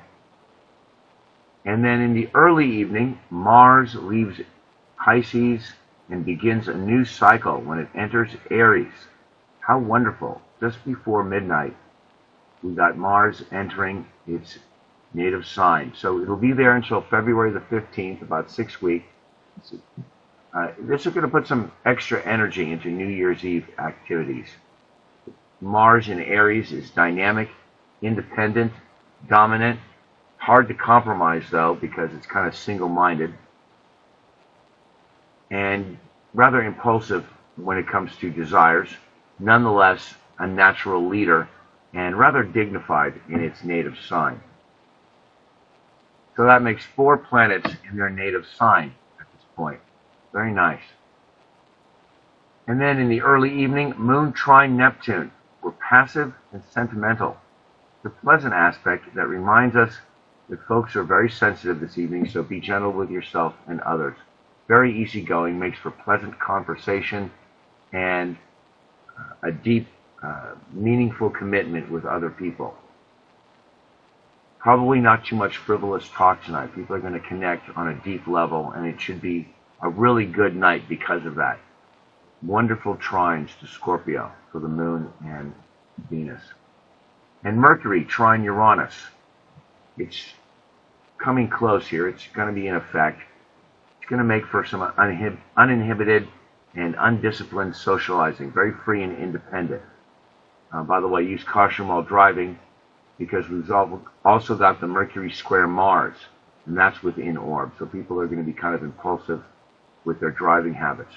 And then in the early evening, Mars leaves Pisces and begins a new cycle when it enters Aries. How wonderful. Just before midnight, we got Mars entering its native sign. So it'll be there until February the 15th, about 6 weeks. This is going to put some extra energy into New Year's Eve activities. Mars in Aries is dynamic, independent, dominant, hard to compromise though because it's kind of single-minded, and rather impulsive when it comes to desires, nonetheless a natural leader and rather dignified in its native sign. So that makes 4 planets in their native sign at this point. Very nice. And then in the early evening, Moon trine Neptune. We're passive and sentimental. It's a pleasant aspect that reminds us that folks are very sensitive this evening, so be gentle with yourself and others. Very easygoing, makes for pleasant conversation and a deep, meaningful commitment with other people. Probably not too much frivolous talk tonight. People are going to connect on a deep level, and it should be a really good night because of that. Wonderful trines to Scorpio for the Moon and Venus. And Mercury trine Uranus. It's coming close here. It's going to be in effect. It's going to make for some uninhibited and undisciplined socializing. Very free and independent. By the way, use caution while driving because we've also got the Mercury square Mars, and that's within orb. So people are going to be kind of impulsive with their driving habits.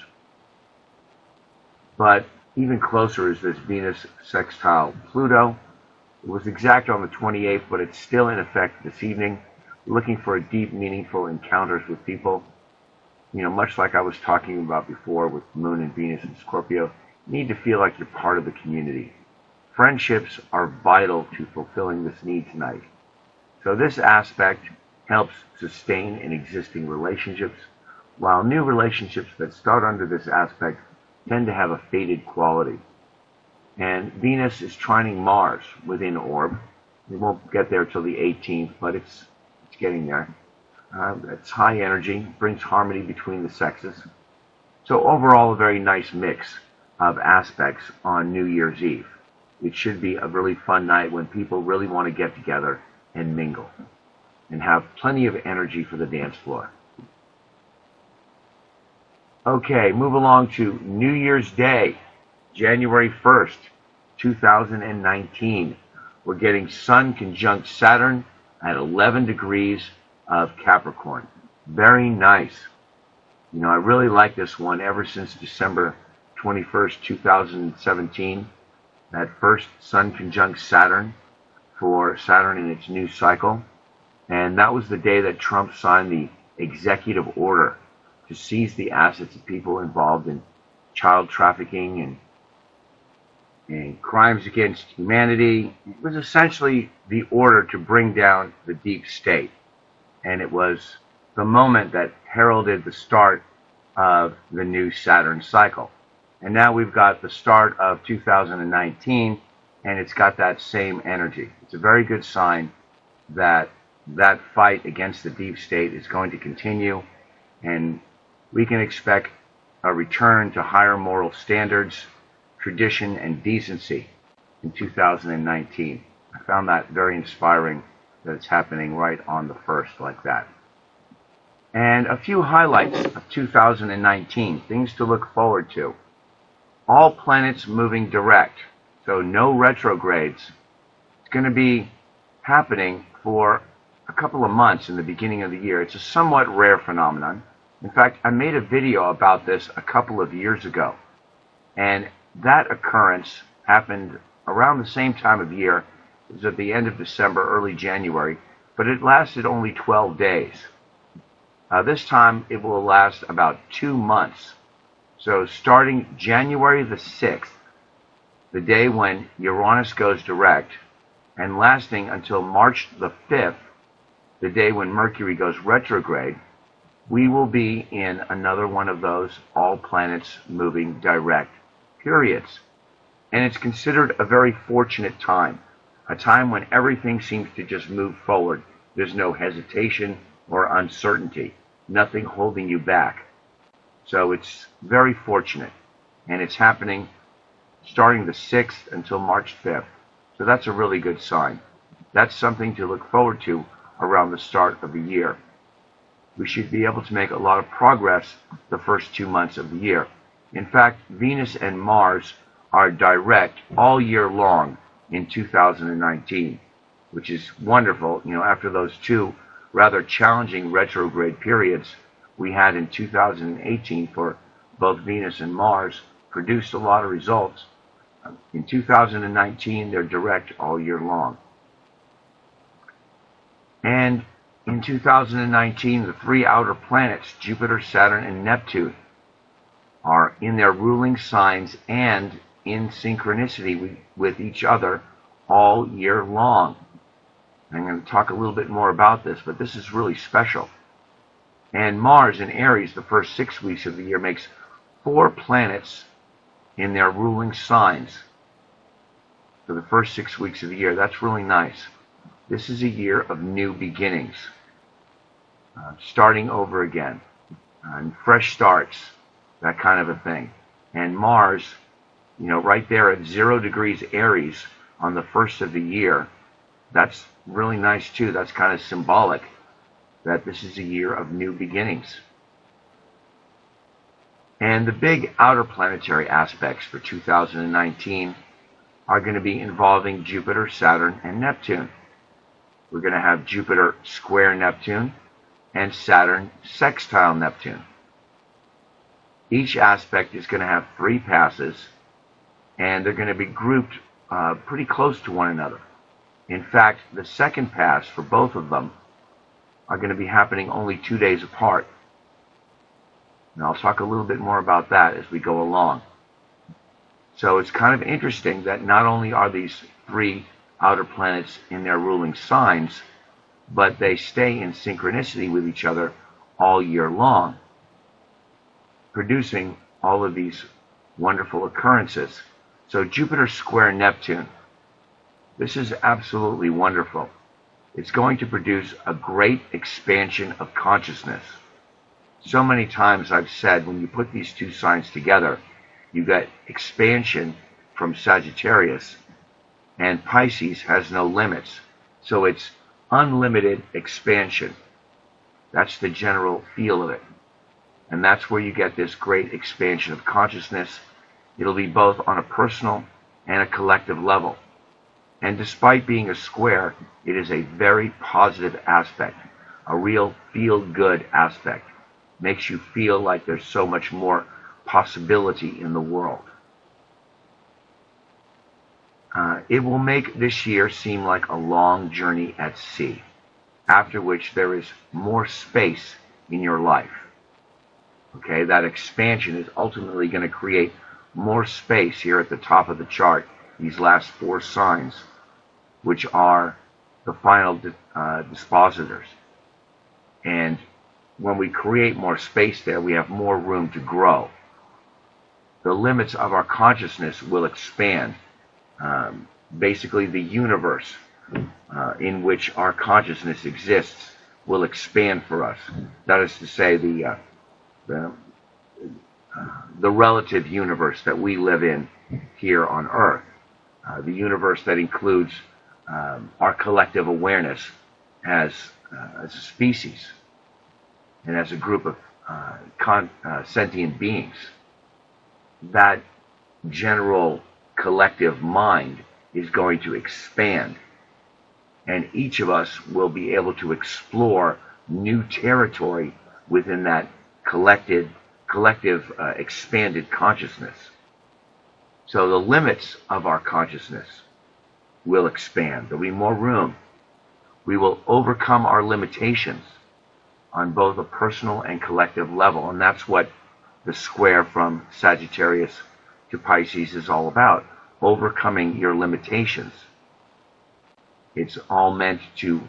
But even closer is this Venus sextile Pluto. It was exact on the 28th, but it's still in effect this evening. Looking for deep, meaningful encounters with people. You know, much like I was talking about before with Moon and Venus and Scorpio, you need to feel like you're part of the community. Friendships are vital to fulfilling this need tonight. So this aspect helps sustain in existing relationships, while new relationships that start under this aspect tend to have a faded quality. And Venus is trining Mars within orb. We won't get there till the 18th, but it's getting there. It's high energy, brings harmony between the sexes. So overall, a very nice mix of aspects on New Year's Eve. It should be a really fun night when people really want to get together and mingle and have plenty of energy for the dance floor. Okay, move along to New Year's Day, January 1st, 2019. We're getting Sun conjunct Saturn at 11 degrees of Capricorn. Very nice. You know, I really like this one ever since December 21st, 2017. That first Sun conjunct Saturn for Saturn in its new cycle. And that was the day that Trump signed the executive order to seize the assets of people involved in child trafficking and crimes against humanity. It was essentially the order to bring down the deep state. And it was the moment that heralded the start of the new Saturn cycle. And now we've got the start of 2019, and it's got that same energy. It's a very good sign that that fight against the deep state is going to continue, and we can expect a return to higher moral standards, tradition, and decency in 2019. I found that very inspiring that it's happening right on the 1st like that. And a few highlights of 2019, things to look forward to. All planets moving direct, so no retrogrades. It's going to be happening for a couple of months in the beginning of the year. It's a somewhat rare phenomenon. In fact, I made a video about this a couple of years ago, and that occurrence happened around the same time of year. It was at the end of December, early January, but it lasted only 12 days. This time it will last about 2 months. So starting January the 6th, the day when Uranus goes direct, and lasting until March the 5th, the day when Mercury goes retrograde, we will be in another one of those all planets moving direct periods. And it's considered a very fortunate time, a time when everything seems to just move forward. There's no hesitation or uncertainty, nothing holding you back. So it's very fortunate. And it's happening starting the 6th until March 5th. So that's a really good sign. That's something to look forward to around the start of the year. We should be able to make a lot of progress the first 2 months of the year. In fact, Venus and Mars are direct all year long in 2019, which is wonderful. You know, after those two rather challenging retrograde periods we had in 2018 for both Venus and Mars, produced a lot of results. In 2019, they're direct all year long. And in 2019, the three outer planets, Jupiter, Saturn, and Neptune, are in their ruling signs and in synchronicity with each other all year long. I'm going to talk a little bit more about this, but this is really special. And Mars in Aries, the first 6 weeks of the year, makes 4 planets in their ruling signs for the first 6 weeks of the year. That's really nice. This is a year of new beginnings, starting over again, and fresh starts, that kind of a thing. And Mars, you know, right there at 0 degrees Aries on the first of the year, that's really nice too. That's kind of symbolic that this is a year of new beginnings. And the big outer planetary aspects for 2019 are going to be involving Jupiter, Saturn, and Neptune. We're going to have Jupiter square Neptune and Saturn sextile Neptune. Each aspect is going to have 3 passes, and they're going to be grouped pretty close to one another. In fact, the second pass for both of them are going to be happening only 2 days apart. And I'll talk a little bit more about that as we go along. So it's kind of interesting that not only are these 3 outer planets in their ruling signs, but they stay in synchronicity with each other all year long, producing all of these wonderful occurrences. So Jupiter square Neptune, this is absolutely wonderful. It's going to produce a great expansion of consciousness. So many times I've said when you put these 2 signs together, you get expansion from Sagittarius, and Pisces has no limits. So it's unlimited expansion. That's the general feel of it. And that's where you get this great expansion of consciousness. It'll be both on a personal and a collective level. And despite being a square, it is a very positive aspect, a real feel-good aspect. Makes you feel like there's so much more possibility in the world. It will make this year seem like a long journey at sea, after which there is more space in your life. Okay, that expansion is ultimately going to create more space here at the top of the chart, these last 4 signs, which are the final dispositors. And when we create more space there, we have more room to grow. The limits of our consciousness will expand. Basically, the universe in which our consciousness exists will expand for us. That is to say, the relative universe that we live in here on Earth. The universe that includes our collective awareness as a species and as a group of sentient beings. That general collective mind is going to expand, and each of us will be able to explore new territory within that collective expanded consciousness. So the limits of our consciousness will expand. There'll be more room. We will overcome our limitations on both a personal and collective level, and that's what the square from Sagittarius to Pisces is all about, overcoming your limitations. It's all meant to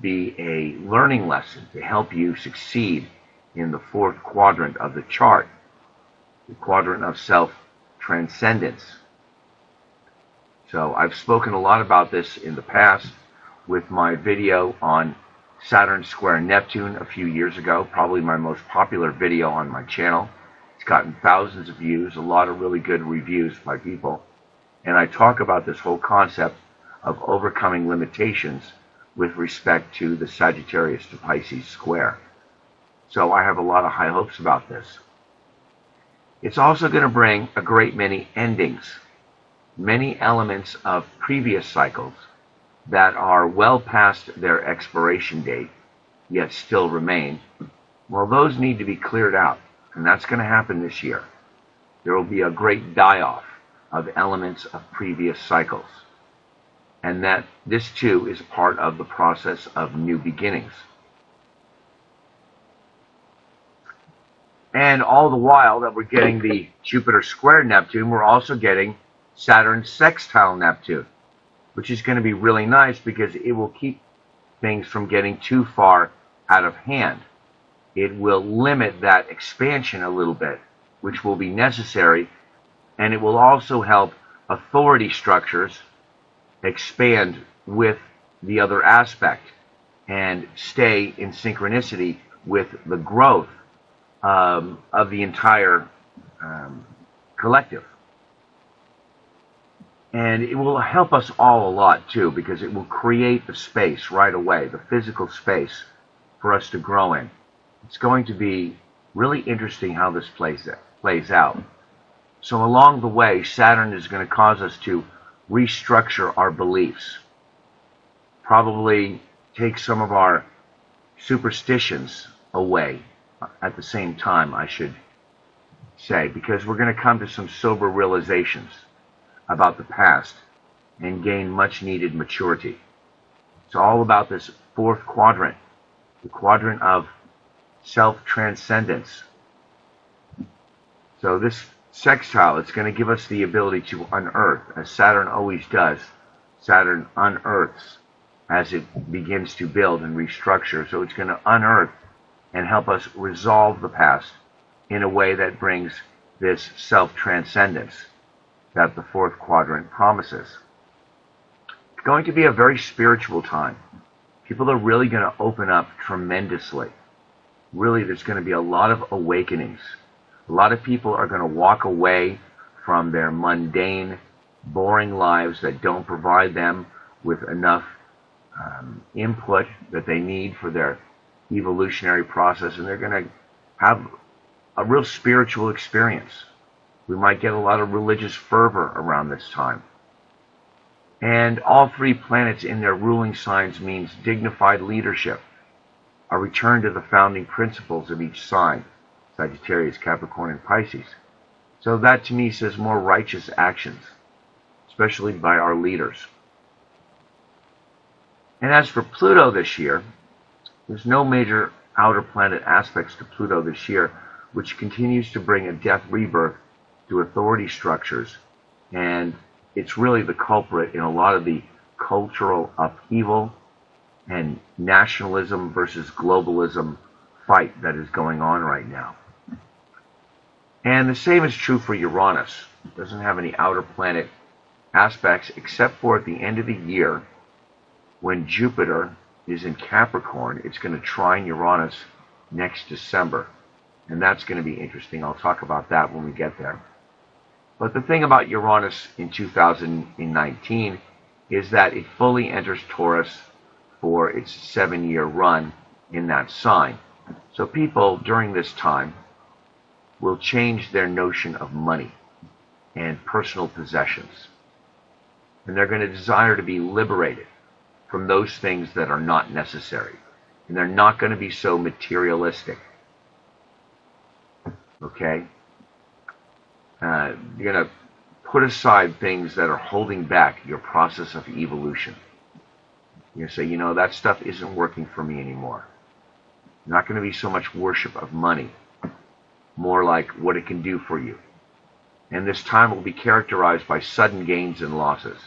be a learning lesson to help you succeed in the 4th quadrant of the chart, the quadrant of self-transcendence. So I've spoken a lot about this in the past with my video on Saturn square Neptune a few years ago, probably my most popular video on my channel. It's gotten thousands of views, a lot of really good reviews by people. And I talk about this whole concept of overcoming limitations with respect to the Sagittarius to Pisces square. So I have a lot of high hopes about this. It's also going to bring a great many endings, many elements of previous cycles that are well past their expiration date, yet still remain. Well, those need to be cleared out, and that's going to happen this year. There will be a great die-off of elements of previous cycles, and that this too is part of the process of new beginnings. And all the while that we're getting the Jupiter square Neptune, we're also getting Saturn sextile Neptune, which is going to be really nice because it will keep things from getting too far out of hand. It will limit that expansion a little bit, which will be necessary, and it will also help authority structures expand with the other aspect and stay in synchronicity with the growth of the entire collective. And it will help us all a lot too, because it will create the space right away, the physical space for us to grow in. It's going to be really interesting how this plays out. So along the way, Saturn is going to cause us to restructure our beliefs, probably take some of our superstitions away at the same time, I should say, because we're going to come to some sober realizations about the past and gain much needed maturity. It's all about this fourth quadrant, the quadrant of self-transcendence. So this sextile, it's going to give us the ability to unearth, as Saturn always does. Saturn unearths as it begins to build and restructure. So it's going to unearth and help us resolve the past in a way that brings this self-transcendence that the fourth quadrant promises. It's going to be a very spiritual time. People are really going to open up tremendously. Really, there's going to be a lot of awakenings. A lot of people are going to walk away from their mundane, boring lives that don't provide them with enough input that they need for their evolutionary process, and they're going to have a real spiritual experience. We might get a lot of religious fervor around this time. And all three planets in their ruling signs means dignified leadership, a return to the founding principles of each sign, Sagittarius, Capricorn, and Pisces. So that to me says more righteous actions, especially by our leaders. And as for Pluto this year, there's no major outer planet aspects to Pluto this year, which continues to bring a death rebirth to authority structures, and it's really the culprit in a lot of the cultural upheaval and nationalism versus globalism fight that is going on right now. And the same is true for Uranus. It doesn't have any outer planet aspects except for at the end of the year when Jupiter is in Capricorn. It's going to trine Uranus next December, and that's going to be interesting. I'll talk about that when we get there. But the thing about Uranus in 2019 is that it fully enters Taurus for its 7-year run in that sign. So people during this time will change their notion of money and personal possessions. And they're going to desire to be liberated from those things that are not necessary. And they're not going to be so materialistic. Okay? You're going to put aside things that are holding back your process of evolution. You're going to say, you know, that stuff isn't working for me anymore. Not going to be so much worship of money, more like what it can do for you. And this time will be characterized by sudden gains and losses.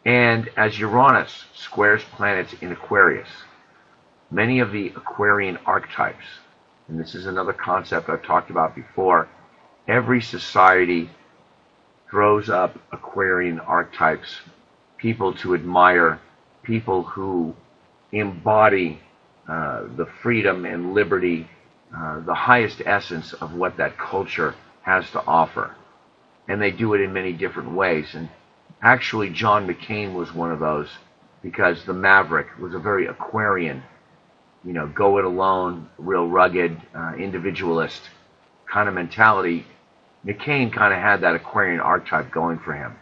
And as Uranus squares planets in Aquarius, many of the Aquarian archetypes, and this is another concept I've talked about before, every society throws up Aquarian archetypes, people to admire, people who embody the freedom and liberty, the highest essence of what that culture has to offer. And they do it in many different ways. And actually, John McCain was one of those, because the Maverick was a very Aquarian, go it alone, real rugged, individualist kind of mentality. McCain kind of had that Aquarian archetype going for him.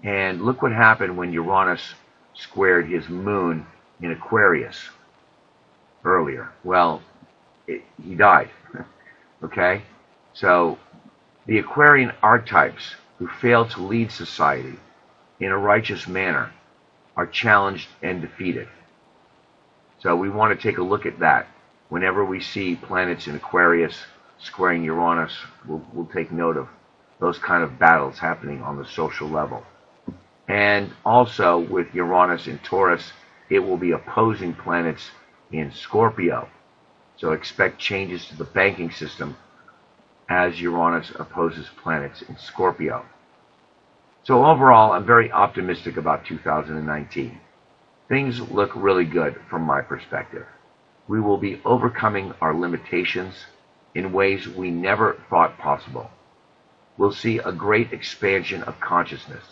And look what happened when Uranus squared his moon in Aquarius earlier. Well, he died. Okay? So the Aquarian archetypes who fail to lead society in a righteous manner are challenged and defeated. So we want to take a look at that. Whenever we see planets in Aquarius squaring Uranus, we'll take note of those kind of battles happening on the social level. And also with Uranus in Taurus, it will be opposing planets in Scorpio. So expect changes to the banking system as Uranus opposes planets in Scorpio. So overall, I'm very optimistic about 2019. Things look really good from my perspective. We will be overcoming our limitations in ways we never thought possible. We'll see a great expansion of consciousness.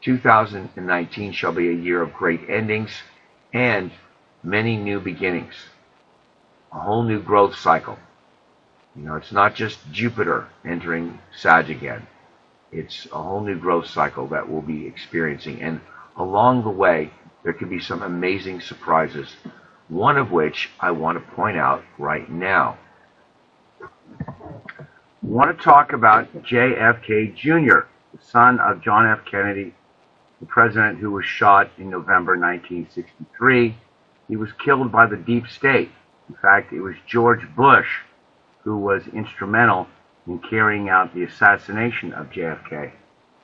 2019 shall be a year of great endings and many new beginnings. A whole new growth cycle. It's not just Jupiter entering Sag again. It's a whole new growth cycle that we'll be experiencing. And along the way, there could be some amazing surprises, one of which I want to point out right now. I want to talk about JFK Jr., the son of John F. Kennedy, the president who was shot in November 1963. He was killed by the deep state. In fact, it was George Bush who was instrumental in carrying out the assassination of JFK,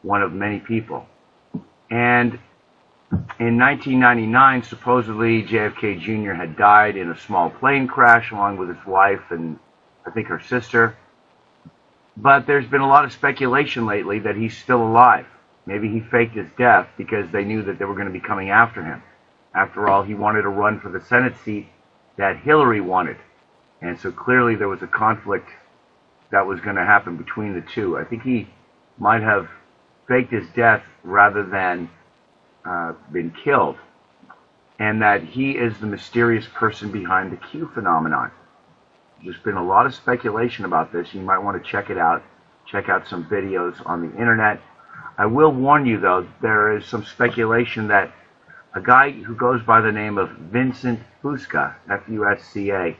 one of many people. And in 1999, supposedly JFK Jr. had died in a small plane crash along with his wife and I think her sister. But there's been a lot of speculation lately that he's still alive. Maybe he faked his death because they knew that they were going to be coming after him. After all, he wanted to run for the Senate seat that Hillary wanted. And so clearly there was a conflict that was going to happen between the two. I think he might have faked his death rather than been killed. And that he is the mysterious person behind the Q phenomenon. There's been a lot of speculation about this. You might want to check it out. Check out some videos on the internet. I will warn you, though, there is some speculation that a guy who goes by the name of Vincent Fusca, F-U-S-C-A,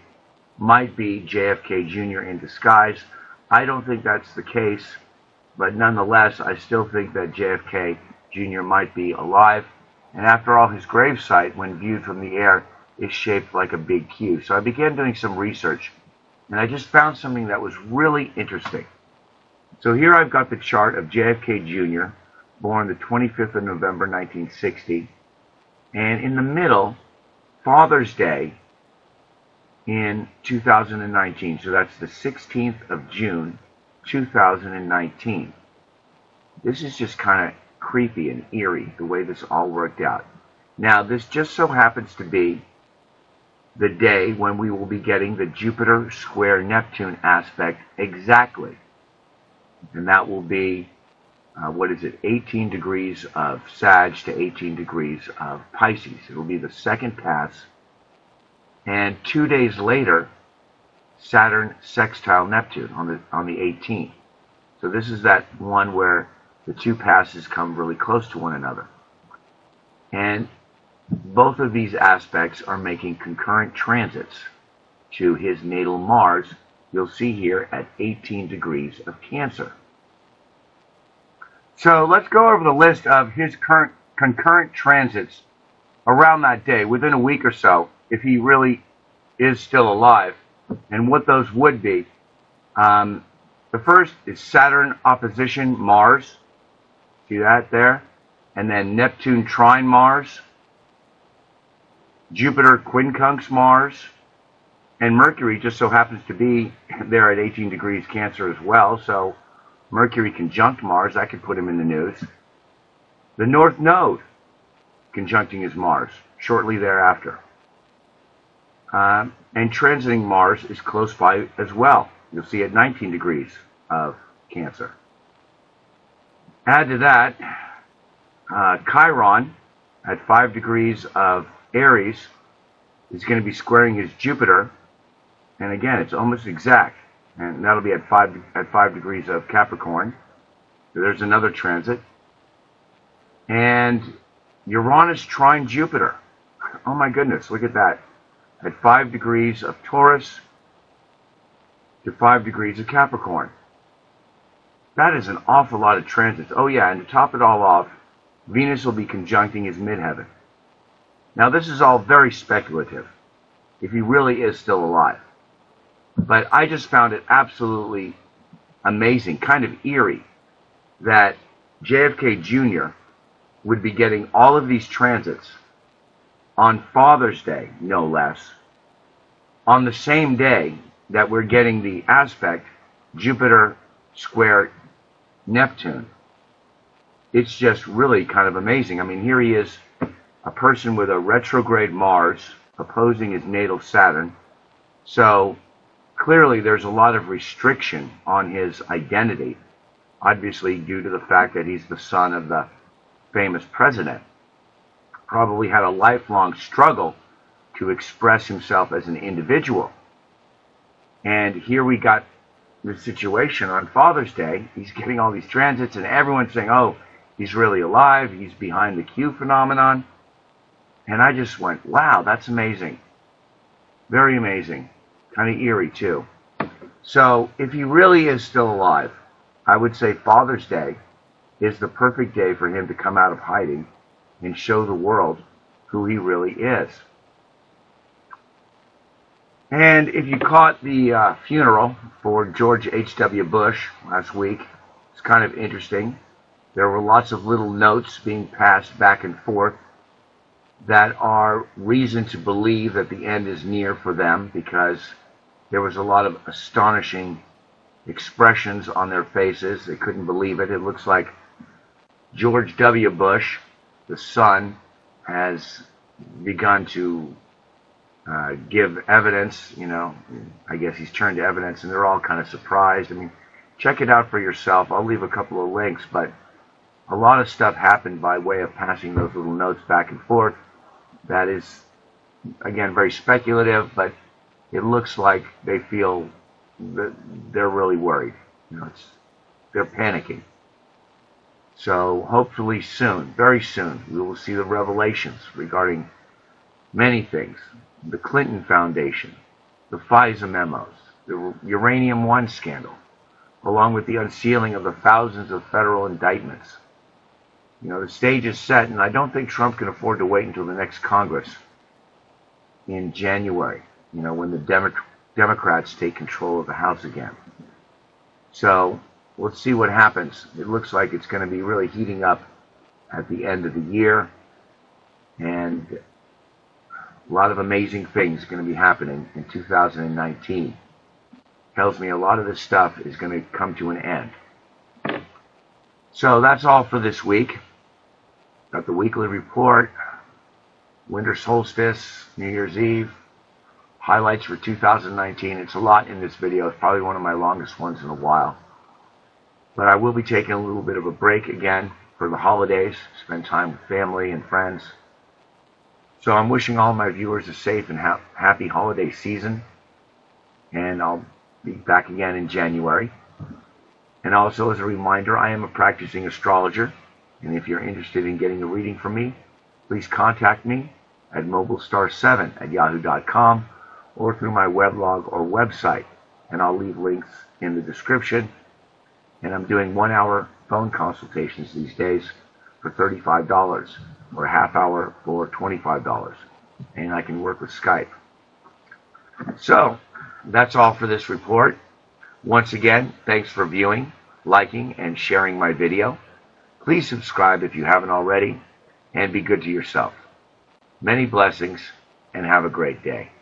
might be JFK Jr. in disguise. I don't think that's the case, but nonetheless, I still think that JFK Jr. might be alive. And after all, his gravesite, when viewed from the air, is shaped like a big Q. So I began doing some research, and I just found something that was really interesting. So here I've got the chart of JFK Jr., born the 25th of November, 1960. And in the middle, Father's Day in 2019. So that's the 16th of June, 2019. This is just kind of creepy and eerie, the way this all worked out. Now, this just so happens to be the day when we will be getting the Jupiter square Neptune aspect exactly. And that will be, 18 degrees of Sag to 18 degrees of Pisces. It will be the second pass. And 2 days later, Saturn sextile Neptune on the 18th. So this is that one where the two passes come really close to one another. And both of these aspects are making concurrent transits to his natal Mars. You'll see here at 18 degrees of Cancer. So let's go over the list of his current concurrent transits around that day, within a week or so, if he really is still alive, and what those would be. The first is Saturn opposition Mars. See that there? And then Neptune trine Mars, Jupiter quincunx Mars, and Mercury just so happens to be there at 18 degrees Cancer as well, so Mercury conjunct Mars, that could put him in the news. The North Node conjuncting his Mars. shortly thereafter. And transiting Mars is close by as well. You'll see at 19 degrees of Cancer. Add to that, Chiron at 5 degrees of Aries is going to be squaring his Jupiter, and again, it's almost exact, and that'll be at 5 degrees of Capricorn. So there's another transit. And Uranus trine Jupiter. Oh my goodness, look at that. At 5 degrees of Taurus to 5 degrees of Capricorn. That is an awful lot of transits. Oh yeah, and to top it all off, Venus will be conjuncting his midheaven. Now this is all very speculative, if he really is still alive. But I just found it absolutely amazing, kind of eerie, that JFK Jr. would be getting all of these transits on Father's Day, no less, on the same day that we're getting the aspect Jupiter square Neptune. It's just really kind of amazing. I mean, here he is, a person with a retrograde Mars opposing his natal Saturn. So clearly there's a lot of restriction on his identity, obviously due to the fact that he's the son of the famous president. Probably had a lifelong struggle to express himself as an individual. And here we got the situation on Father's Day. He's getting all these transits and everyone's saying, oh, he's really alive, he's behind the Q phenomenon. And I just went, wow, that's amazing. Very amazing. Kind of eerie too. So if he really is still alive, I would say Father's Day is the perfect day for him to come out of hiding and show the world who he really is. And if you caught the funeral for George H.W. Bush last week, it's kind of interesting. There were lots of little notes being passed back and forth that are reason to believe that the end is near for them, because there was a lot of astonishing expressions on their faces. They couldn't believe it. It looks like George W. Bush, the son, has begun to give evidence. You know, I guess he's turned to evidence, and they're all kind of surprised. I mean, check it out for yourself. I'll leave a couple of links, but a lot of stuff happened by way of passing those little notes back and forth. That is, again, very speculative, but it looks like they feel that they're really worried. You know, they're panicking. So hopefully soon, very soon, we will see the revelations regarding many things. The Clinton Foundation, the FISA memos, the Uranium One scandal, along with the unsealing of the thousands of federal indictments. You know, the stage is set, and I don't think Trump can afford to wait until the next Congress in January, you know, when the Democrats take control of the House again. So let's see what happens. It looks like it's going to be really heating up at the end of the year, and a lot of amazing things are going to be happening in 2019. Tells me a lot of this stuff is going to come to an end. So that's all for this week. Got the weekly report, winter solstice, New Year's Eve, highlights for 2019. It's a lot in this video. It's probably one of my longest ones in a while. But I will be taking a little bit of a break again for the holidays, spend time with family and friends. So I'm wishing all my viewers a safe and happy holiday season. And I'll be back again in January. And also, as a reminder, I am a practicing astrologer. And if you're interested in getting a reading from me, please contact me at mobilestar7@yahoo.com or through my weblog or website. And I'll leave links in the description. And I'm doing 1-hour phone consultations these days for $35 or a half hour for $25. And I can work with Skype. So that's all for this report. Once again, thanks for viewing, liking, and sharing my video. Please subscribe if you haven't already, and be good to yourself. Many blessings, and have a great day.